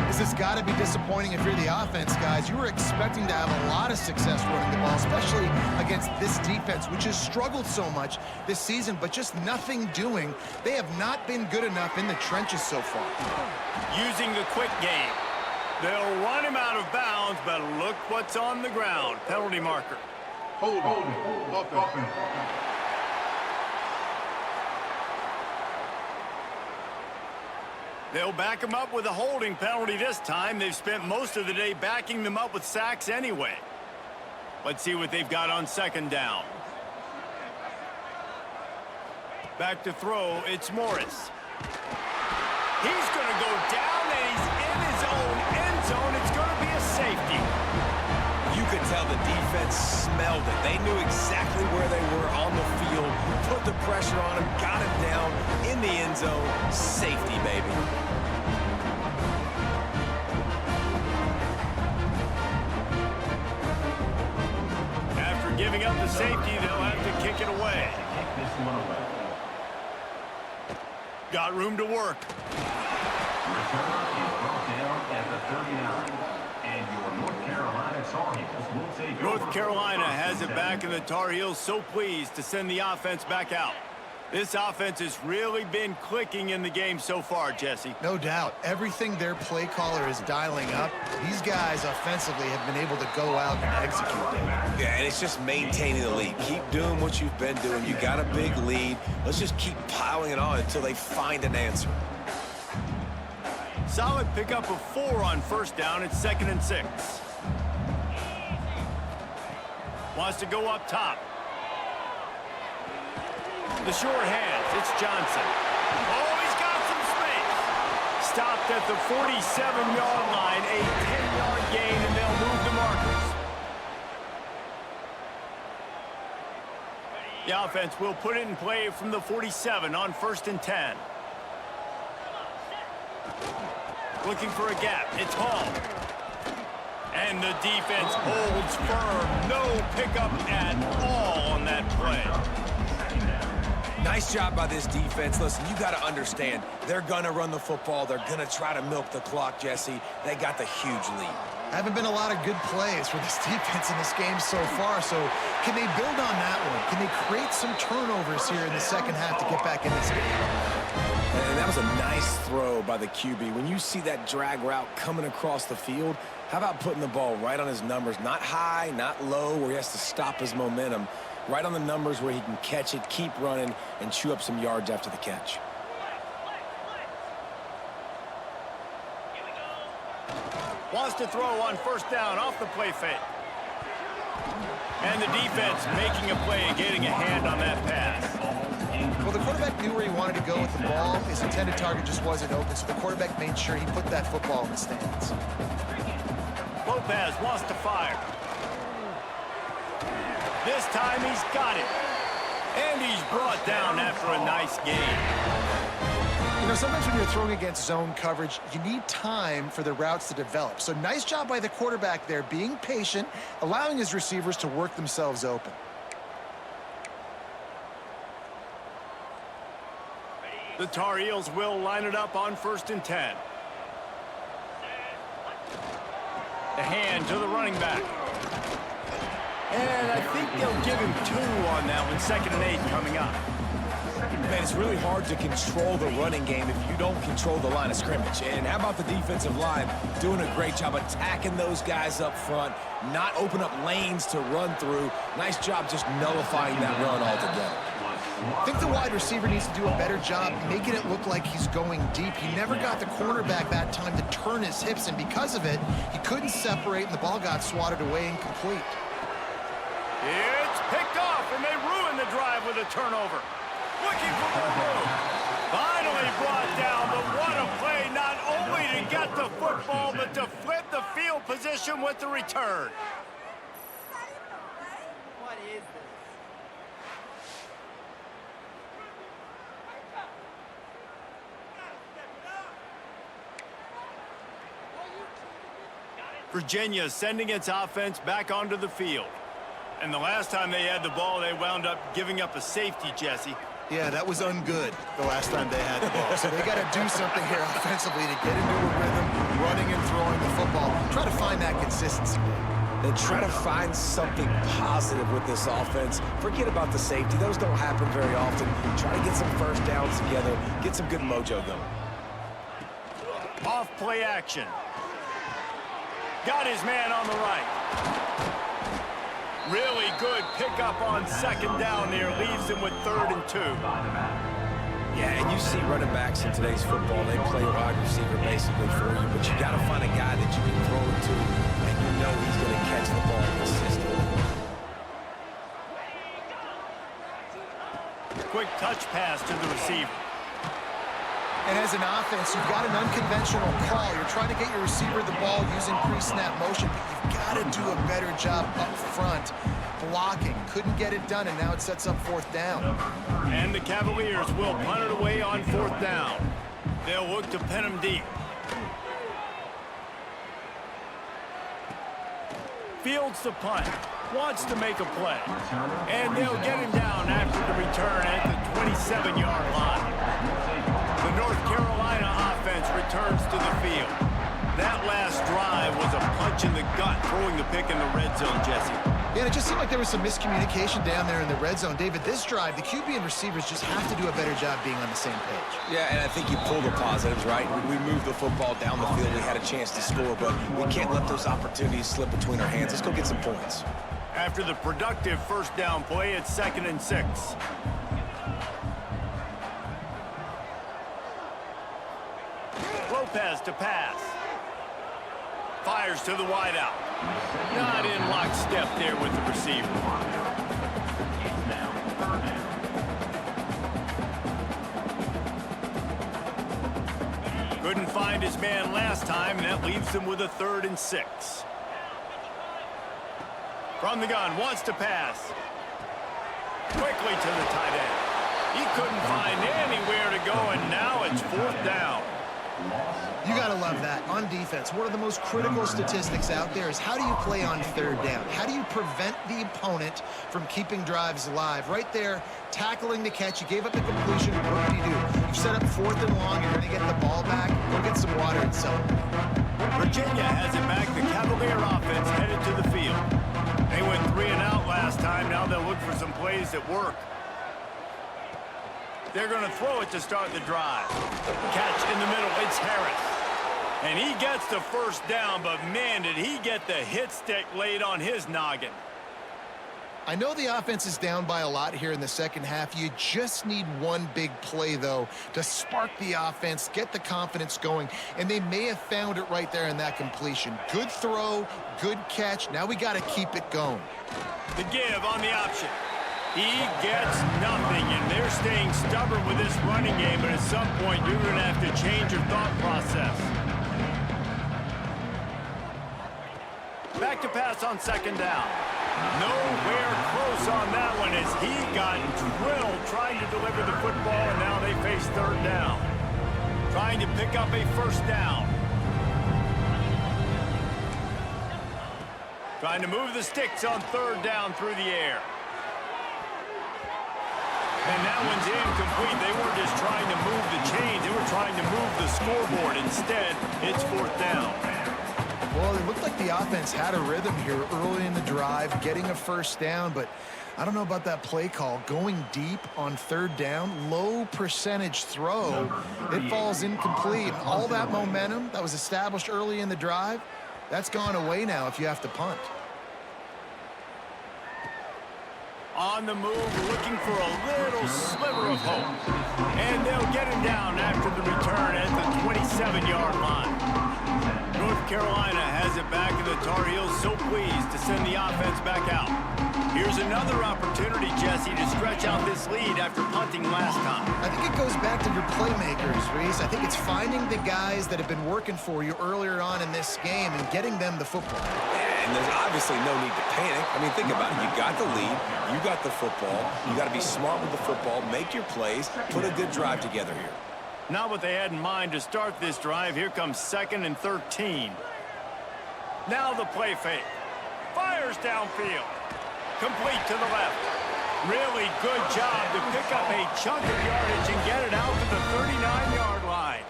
This has got to be disappointing if you're the offense, guys. You were expecting to have a lot of success running the ball, especially against this defense, which has struggled so much this season, but just nothing doing. They have not been good enough in the trenches so far. Using the quick game. They'll run him out of bounds, but look what's on the ground. Penalty marker. Hold it. They'll back him up with a holding penalty this time. They've spent most of the day backing them up with sacks anyway. Let's see what they've got on second down. Back to throw, it's Morris. He's going to go down, and he's in his own end zone. It's going to be a safety. You could tell the defense smelled it. They knew exactly where they were on the field, put the pressure on him, got him down in the end zone. Safety, baby. After giving up the safety, they'll have to kick it away. Got room to work. North Carolina has it back, and the Tar Heels so pleased to send the offense back out. This offense has really been clicking in the game so far, Jesse. No doubt. Everything their play caller is dialing up, these guys offensively have been able to go out and execute. Yeah, and it's just maintaining the lead. Keep doing what you've been doing. You got a big lead. Let's just keep piling it on until they find an answer. Solid pickup of 4 on first down. It's 2nd and 6. Wants to go up top. The short hands. It's Johnson. Oh, he's got some space. Stopped at the 47-yard line. A 10-yard gain, and they'll move the markers. The offense will put it in play from the 47 on 1st and 10. Looking for a gap. It's Hall. And the defense holds firm. No pickup at all on that play. Nice job by this defense. Listen, you got to understand, they're going to run the football. They're going to try to milk the clock, Jesse. They got the huge lead. Haven't been a lot of good plays for this defense in this game so far, so can they build on that one? Can they create some turnovers here in the second half to get back in this game? And that was a nice throw by the QB. When you see that drag route coming across the field, how about putting the ball right on his numbers? Not high, not low, where he has to stop his momentum. Right on the numbers where he can catch it, keep running, and chew up some yards after the catch. Wants to throw on first down off the play fake. And the defense making a play and getting a hand on that pass. Well, the quarterback knew where he wanted to go with the ball. His intended target just wasn't open, so the quarterback made sure he put that football in the stands. Lopez wants to fire. This time he's got it. And he's brought down after a nice game. You know, sometimes when you're throwing against zone coverage, you need time for the routes to develop. So nice job by the quarterback there, being patient, allowing his receivers to work themselves open. The Tar Heels will line it up on 1st and 10. The hand to the running back. And I think they'll give him 2 on that one. 2nd and 8 coming up. Man, it's really hard to control the running game if you don't control the line of scrimmage. And how about the defensive line doing a great job attacking those guys up front, not open up lanes to run through. Nice job just nullifying that run altogether. I think the wide receiver needs to do a better job making it look like he's going deep. He never got the cornerback that time to turn his hips, and because of it, he couldn't separate, and the ball got swatted away incomplete. It's picked off, and they ruin the drive with a turnover. Looking for more room. Finally brought down, but what a play, not only to get the football, but to flip the field position with the return. is this? Virginia sending its offense back onto the field. And the last time they had the ball, they wound up giving up a safety, Jesse. Yeah, that was ungood the last time they had the ball. So they got to do something here offensively to get into a rhythm, running and throwing the football. Try to find that consistency. And try to find something positive with this offense. Forget about the safety. Those don't happen very often. Try to get some first downs together. Get some good mojo going. Off play action. Got his man on the right. Really good pickup on second down there. Leaves him with 3rd and 2. Yeah, and you see running backs in today's football, they play wide receiver basically for you, but you got to find a guy that you can throw it to, and you know he's going to catch the ball consistently. Quick touch pass to the receiver. And as an offense, you've got an unconventional call. You're trying to get your receiver the ball using pre-snap motion, but you've got to do a better job up front blocking. Couldn't get it done, and now it sets up 4th down. And the Cavaliers will punt it away on 4th down. They'll look to pin him deep. Fields the punt. Wants to make a play. And they'll get him down after the return at the 27-yard line. The North Carolina offense returns to the field. That last drive was a punch in the gut, throwing the pick in the red zone, Jesse. Yeah, it just seemed like there was some miscommunication down there in the red zone. David, this drive, the QB and receivers just have to do a better job being on the same page. Yeah, and I think you pulled the positives, right? We moved the football down the field. We had a chance to score, but we can't let those opportunities slip between our hands. Let's go get some points. After the productive first down play, it's 2nd and 6. Lopez to pass. Fires to the wideout. Not in lockstep there with the receiver. Couldn't find his man last time, and that leaves him with a 3rd and 6. From the gun, wants to pass. Quickly to the tight end. He couldn't find anywhere to go, and now it's 4th down. You got to love that. On defense, one of the most critical statistics out there is how do you play on 3rd down? How do you prevent the opponent from keeping drives alive? Right there, tackling the catch. You gave up the completion. What do? You set up 4th and long. You're going to get the ball back. Go get some water and celebrate. Virginia has it back. The Cavalier offense headed to the field. They went 3 and out last time. Now they'll look for some plays that work. They're going to throw it to start the drive. Catch in the middle. It's Harris. And he gets the first down, but man, did he get the hit stick laid on his noggin. I know the offense is down by a lot here in the second half. You just need one big play, though, to spark the offense, get the confidence going, and they may have found it right there in that completion. Good throw, good catch. Now we got to keep it going. The give on the option. He gets nothing, and they're staying stubborn with this running game, but at some point you're going to have to change your thought process. Back to pass on second down. Nowhere close on that one as he got drilled trying to deliver the football, and now they face third down. Trying to pick up a first down. Trying to move the sticks on third down through the air. And that one's incomplete. They weren't just trying to move the chains. They were trying to move the scoreboard. Instead, it's fourth down. Well, it looked like the offense had a rhythm here early in the drive, getting a first down, but I don't know about that play call. Going deep on third down, low percentage throw, it falls incomplete. And all that momentum that was established early in the drive, that's gone away now if you have to punt. On the move, looking for a little sliver of hope. And they'll get him down after the return at the 27-yard line. North Carolina has it back, and the Tar Heels so pleased to send the offense back out. Here's another opportunity, Jesse, to stretch out this lead after punting last time. I think it goes back to your playmakers, Reese. I think it's finding the guys that have been working for you earlier on in this game and getting them the football. And there's obviously no need to panic. I mean, think about it. You got the lead. You got the football. You got to be smart with the football. Make your plays. Put a good drive together here. Not what they had in mind to start this drive. Here comes 2nd and 13. Now the play fake. Fires downfield. Complete to the left. Really good job to pick up a chunk of yardage and get it out to the 39-yard line.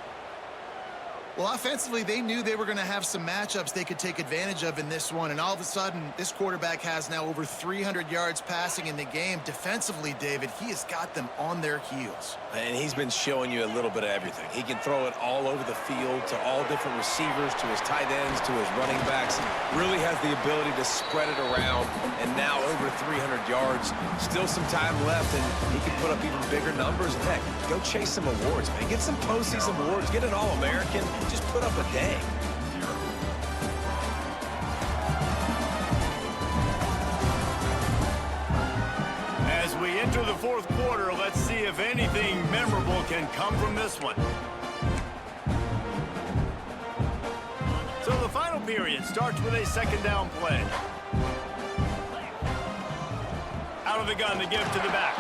Well, offensively, they knew they were going to have some matchups they could take advantage of in this one, and all of a sudden, this quarterback has now over 300 yards passing in the game. Defensively, David, he has got them on their heels. And he's been showing you a little bit of everything. He can throw it all over the field to all different receivers, to his tight ends, to his running backs. Really has the ability to spread it around, and now over 300 yards. Still some time left, and he can put up even bigger numbers. And heck, go chase some awards, man. Get some postseason awards. Get an All-American. Just put up a day. As we enter the 4th quarter, let's see if anything memorable can come from this one. So the final period starts with a 2nd down play. Out of the gun to give to the back.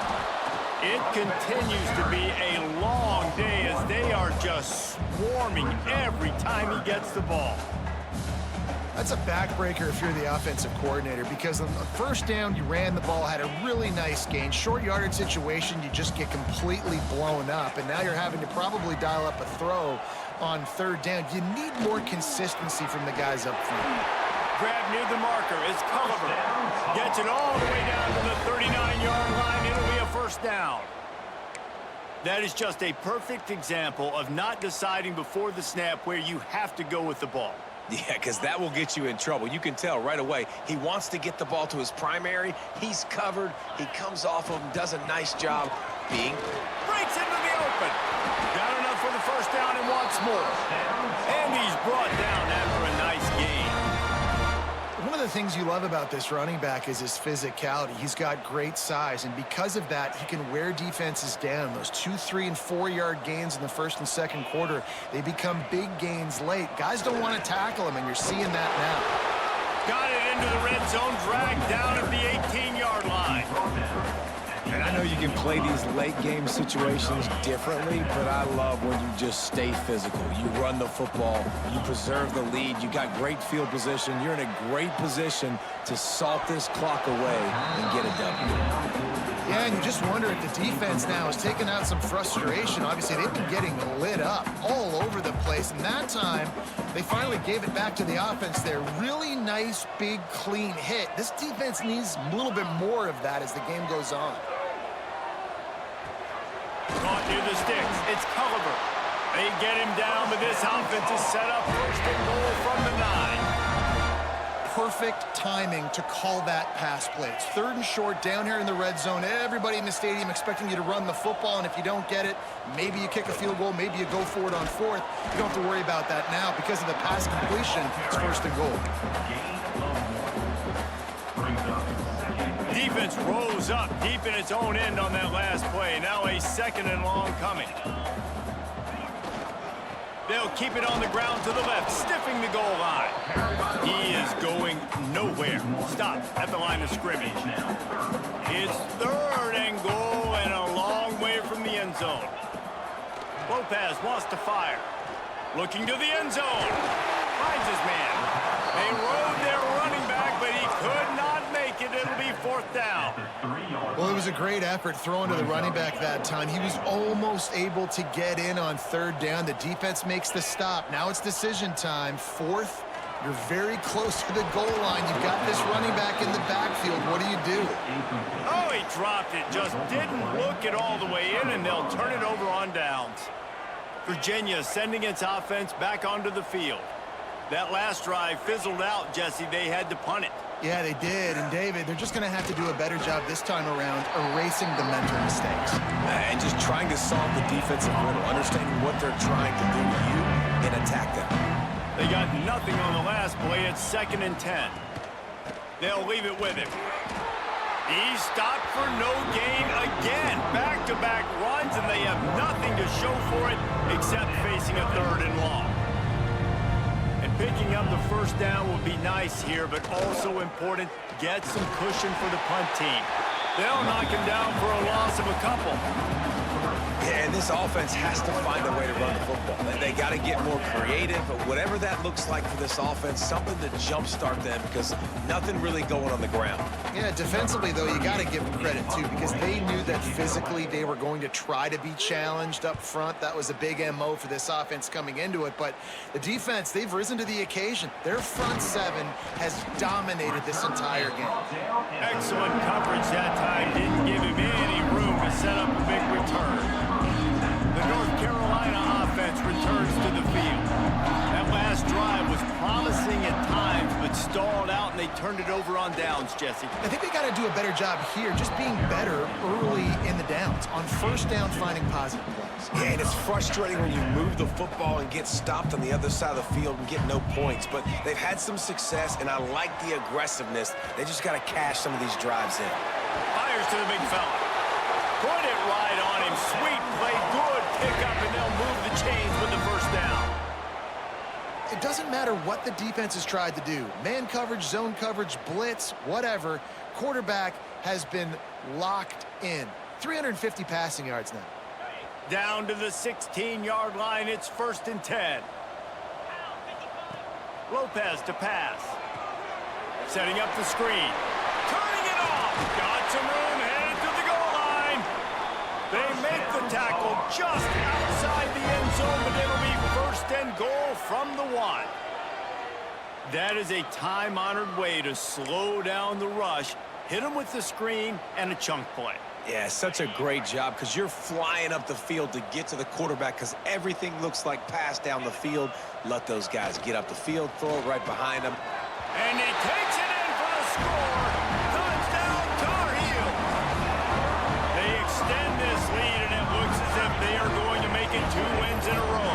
It continues to be a long day as they are just swarming every time he gets the ball. That's a backbreaker if you're the offensive coordinator, because on the 1st down, you ran the ball, had a really nice gain. Short yardage situation, you just get completely blown up, and now you're having to probably dial up a throw on 3rd down. You need more consistency from the guys up front. Grab near the marker is Culliver. Gets it all the way down to the 39-yard line. It'll be a 1st down. That is just a perfect example of not deciding before the snap where you have to go with the ball. Yeah, because that will get you in trouble. You can tell right away he wants to get the ball to his primary. He's covered. He comes off of him, does a nice job being. Breaks into the open. Got enough for the 1st down and wants more. And he's brought down after a nice gain. One of the things you love about this running back is his physicality. He's got great size, and because of that, he can wear defenses down. Those 2-, 3-, and 4-yard gains in the 1st and 2nd quarter, they become big gains late. Guys don't want to tackle him, and you're seeing that now. Got it into the red zone, dragged down at the 18-yard line. And I know you can play these late game situations differently, but I love when you just stay physical. You run the football, you preserve the lead, you got great field position, you're in a great position to salt this clock away and get a W. Yeah, and you just wonder if the defense now is taking out some frustration. Obviously, they've been getting lit up all over the place, and that time, they finally gave it back to the offense there. Really nice, big, clean hit. This defense needs a little bit more of that as the game goes on. Caught near the sticks. It's Culliver. They get him down, but this offense is set up 1st and goal from the 9. Perfect timing to call that pass play. It's 3rd and short down here in the red zone. Everybody in the stadium expecting you to run the football, and if you don't get it, maybe you kick a field goal, maybe you go for it on 4th. You don't have to worry about that now. Because of the pass completion, it's 1st and goal. Defense rose up deep in its own end on that last play. Now a 2nd and long coming. They'll keep it on the ground to the left, stiffing the goal line. He is going nowhere. Stop at the line of scrimmage. It's 3rd and goal and a long way from the end zone. Lopez wants to fire. Looking to the end zone. Finds his man. They rode their running back, but he could not make it. It'll be 4th down. Well, it was a great effort throwing to the running back that time. He was almost able to get in on 3rd down. The defense makes the stop. Now it's decision time. 4th, you're very close to the goal line. You've got this running back in the backfield. What do you do? Oh, he dropped it. Just didn't look it all the way in, and they'll turn it over on downs. Virginia sending its offense back onto the field. That last drive fizzled out, Jesse. They had to punt it. Yeah, they did. And, David, they're just going to have to do a better job this time around erasing the mental mistakes. And just trying to solve the defensive riddle, understanding what they're trying to do to you and attack them. They got nothing on the last play. It's 2nd and 10. They'll leave it with him. He's stopped for no gain again. Back-to-back runs, and they have nothing to show for it except facing a 3rd and long. And picking up the first down will be nice here, but also important, get some cushion for the punt team. They'll knock him down for a loss of a couple. Yeah, and this offense has to find a way to run the football. They got to get more creative, but whatever that looks like for this offense, something to jumpstart them because nothing really going on the ground. Yeah, defensively, though, you got to give them credit, too, because they knew that physically they were going to try to be challenged up front. That was a big MO for this offense coming into it, but the defense, they've risen to the occasion. Their front 7 has dominated this entire game. Excellent coverage that time. Didn't give him any room to set up a big return. The North Carolina offense returns to the field. That last drive was promising at times, but stalled out, and they turned it over on downs, Jesse. I think they got to do a better job here, just being better early in the downs, on first down finding positive plays. Yeah, and it's frustrating when you move the football and get stopped on the other side of the field and get no points, but they've had some success, and I like the aggressiveness. They just got to cash some of these drives in. Fires to the big fella. Put it right on him. Sweet play, good pickup, and they'll move the chains with the first down. It doesn't matter what the defense has tried to do. Man coverage, zone coverage, blitz, whatever. Quarterback has been locked in. 350 passing yards now. Down to the 16-yard line. It's 1st and 10. Lopez to pass. Setting up the screen. Turning it off. Got some room. Headed to the goal line. They make the tackle just outside the end zone, but it'll be 1st and goal from the 1. That is a time-honored way to slow down the rush, hit them with the screen, and a chunk play. Yeah, such a great job because you're flying up the field to get to the quarterback because everything looks like pass down the field. Let those guys get up the field, throw it right behind them. And he takes it in for the score. Touchdown, Tar Heels. They extend this lead, and it looks as if they are going to make it 2 wins in a row.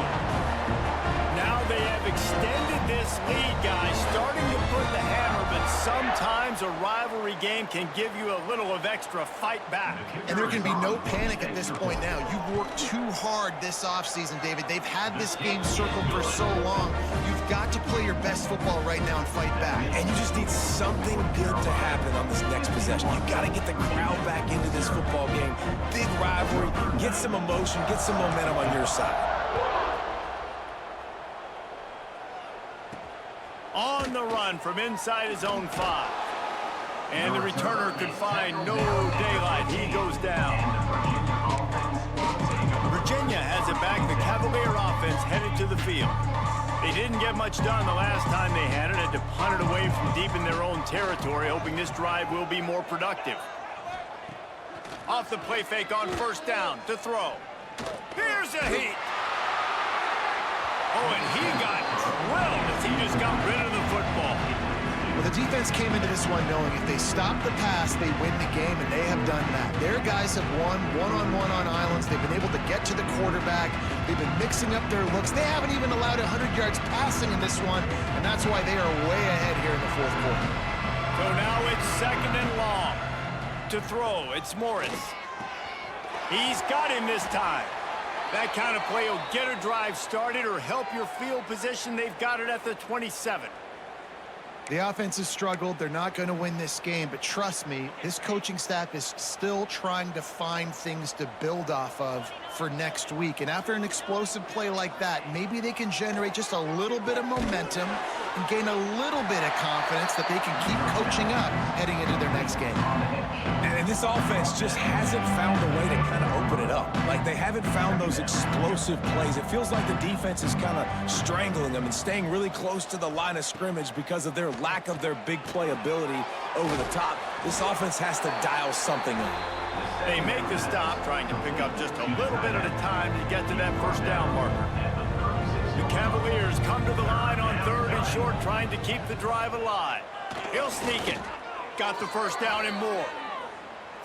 Now they have extended this lead, guys, starting to put the hammer, but sometimes a rivalry game can give you a little of extra fight back. And there can be no panic at this point now. You've worked too hard this offseason, David. They've had this game circled for so long. You've got to play your best football right now and fight back. And you just need something good to happen on this next possession. You got to get the crowd back into this football game. Big rivalry. Get some emotion. Get some momentum on your side. On the run from inside his own 5. And the returner could find no daylight. He goes down. Virginia has it back. The Cavalier offense headed to the field. They didn't get much done the last time they had it. Had to punt it away from deep in their own territory, hoping this drive will be more productive. Off the play fake on 1st down to throw. Here's a heat. Oh, and he got drilled as he just got rid of the football. Well, the defense came into this one knowing if they stop the pass, they win the game, and they have done that. Their guys have won one-on-one on islands. They've been able to get to the quarterback. They've been mixing up their looks. They haven't even allowed 100 yards passing in this one, and that's why they are way ahead here in the 4th quarter. So now it's 2nd and long. To throw, it's Morris. He's got him this time. That kind of play will get a drive started or help your field position. They've got it at the 27. The offense has struggled. They're not going to win this game, but trust me, this coaching staff is still trying to find things to build off of for next week. And after an explosive play like that, maybe they can generate just a little bit of momentum and gain a little bit of confidence that they can keep coaching up heading into their next game. And this offense just hasn't found a way to kind of open it up. Like, they haven't found those explosive plays. It feels like the defense is kind of strangling them and staying really close to the line of scrimmage because of their lack of their big play ability over the top. This offense has to dial something up. They make the stop, trying to pick up just a little bit at a time to get to that 1st down marker. The Cavaliers come to the line on 3rd and short, trying to keep the drive alive. He'll sneak it. Got the 1st down and more.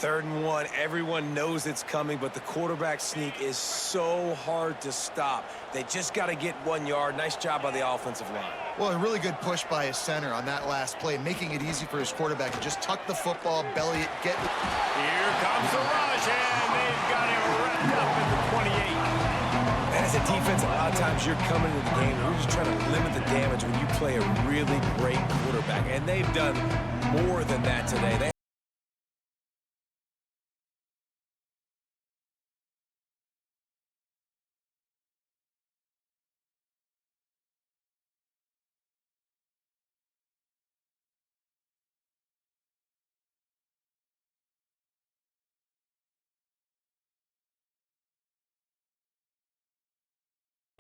3rd and 1, everyone knows it's coming, but the quarterback sneak is so hard to stop. They just got to get 1 yard. Nice job by the offensive line. Well, a really good push by his center on that last play, making it easy for his quarterback to just tuck the football, belly it, get... Here comes the rush, and they've got him wrapped up at the 28. And as a defense, a lot of times you're coming into the game, you're just trying to limit the damage when you play a really great quarterback. And they've done more than that today.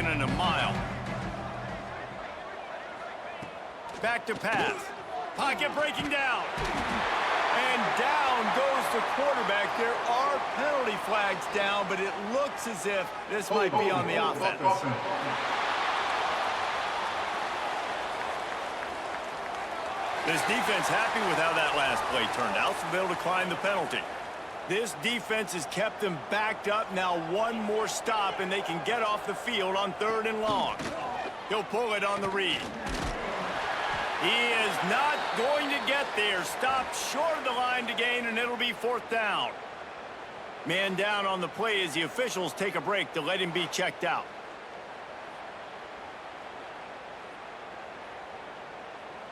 In a mile. Back to pass. Pocket breaking down. And down goes the quarterback. There are penalty flags down, but it looks as if this might be on the offense. This defense happy with how that last play turned out, so they'll decline the penalty. This defense has kept them backed up. Now one more stop, and they can get off the field on 3rd and long. He'll pull it on the read. He is not going to get there. Stopped short of the line to gain, and it'll be 4th down. Man down on the play as the officials take a break to let him be checked out.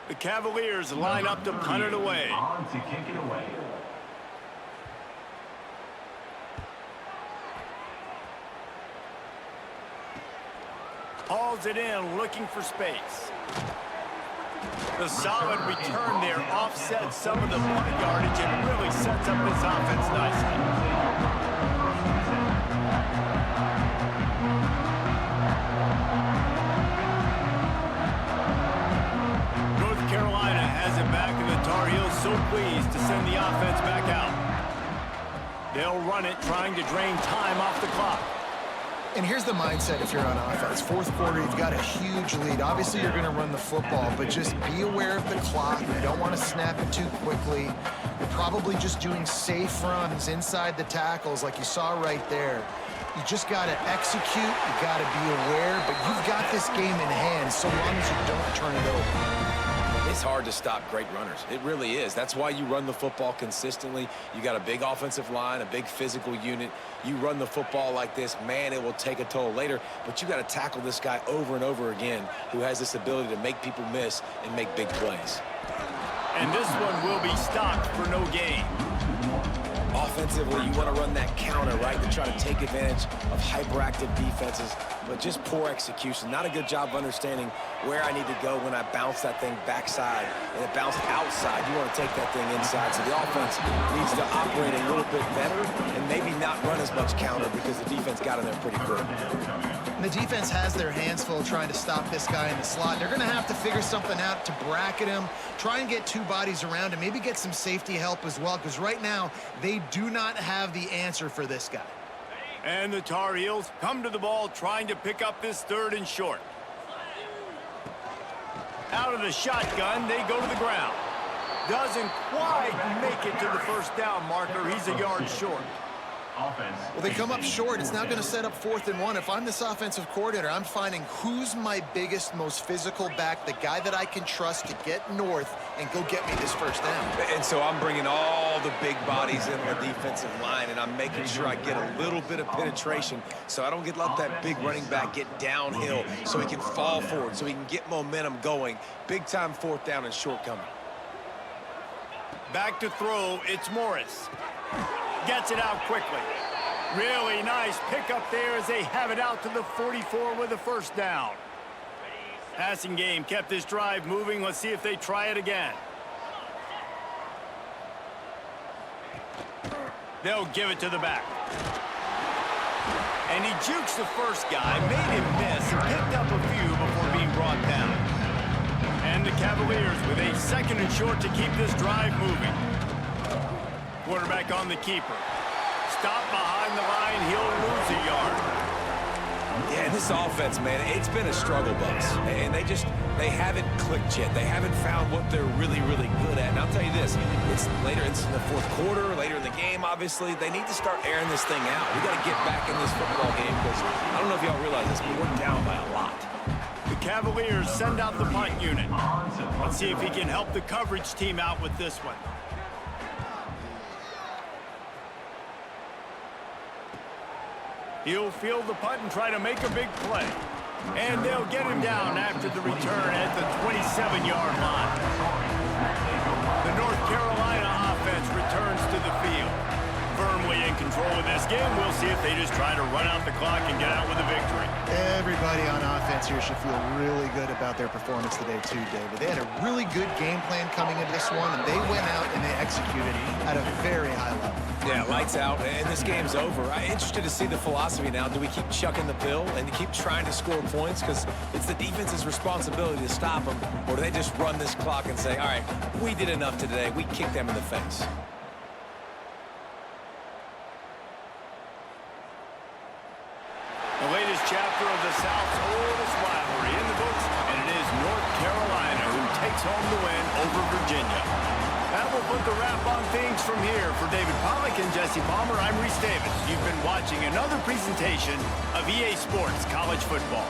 The Cavaliers line up to punt it away. On to kick it away. Hauls it in, looking for space. The solid return there offsets some of the punt yardage and really sets up this offense nicely. North Carolina has it back, and the Tar Heels so pleased to send the offense back out. They'll run it, trying to drain time off the clock. And here's the mindset if you're on offense. 4th quarter, you've got a huge lead. Obviously, you're going to run the football, but just be aware of the clock. You don't want to snap it too quickly. You're probably just doing safe runs inside the tackles like you saw right there. You just got to execute. You got to be aware, but you've got this game in hand so long as you don't turn it over. It's hard to stop great runners. It really is. That's why you run the football consistently. You got a big offensive line, a big physical unit. You run the football like this, man, it will take a toll later. But you got to tackle this guy over and over again who has this ability to make people miss and make big plays. And this one will be stopped for no gain. Offensively, you want to run that counter, right, to try to take advantage of hyperactive defenses, but just poor execution. Not a good job of understanding where I need to go when I bounce that thing backside and it bounced outside. You want to take that thing inside. So the offense needs to operate a little bit better and maybe not run as much counter because the defense got in there pretty quick. And the defense has their hands full trying to stop this guy in the slot. They're going to have to figure something out to bracket him, try and get 2 bodies around him, maybe get some safety help as well, because right now they do not have the answer for this guy. And the Tar Heels come to the ball trying to pick up this 3rd and short. Out of the shotgun, they go to the ground. Doesn't quite make it to the 1st down marker. He's a yard short. Well, they come up short. It's now going to set up 4th and 1. If I'm this offensive coordinator, I'm finding who's my biggest, most physical back, the guy that I can trust to get north and go get me this 1st down. And so I'm bringing all the big bodies in the defensive line, and I'm making sure I get a little bit of penetration so I don't let that big running back get downhill so he can fall forward, so he can get momentum going. Big-time 4th down and short coming. Back to throw, it's Morris. Gets it out quickly. Really nice pickup there as they have it out to the 44 with a 1st down. Passing game kept this drive moving. Let's see if they try it again. They'll give it to the back. And he jukes the 1st guy, made him miss, and picked up a few before being brought down. And the Cavaliers with a 2nd and short to keep this drive moving. Quarterback on the keeper. Stop behind the line. He'll lose a yard. Yeah, and this offense, man, it's been a struggle bus. And they haven't clicked yet. They haven't found what they're really, really good at. And I'll tell you this, it's in the fourth quarter, later in the game, obviously. They need to start airing this thing out. We got to get back in this football game because I don't know if y'all realize this, but we're down by a lot. The Cavaliers send out the punt unit. Let's see if he can help the coverage team out with this one. He'll field the punt and try to make a big play. And they'll get him down after the return at the 27-yard line. The North Carolina offense returns to the field. Firmly in control of this game. We'll see if they just try to run out the clock and get out with a victory. Everybody on offense here should feel really good about their performance today too, David. They had a really good game plan coming into this one, and they went out and they executed at a very high level. Yeah, lights out, and this game's over. I'm interested to see the philosophy now. Do we keep chucking the pill and keep trying to score points because it's the defense's responsibility to stop them, or do they just run this clock and say, all right, we did enough today, we kicked them in the face? The latest chapter of the South's oldest rivalry in the books, and it is North Carolina who takes home the win over Virginia. That will put the wrap on things from here. For David Pollack and Jesse Palmer, I'm Reese Davis. You've been watching another presentation of EA Sports College Football.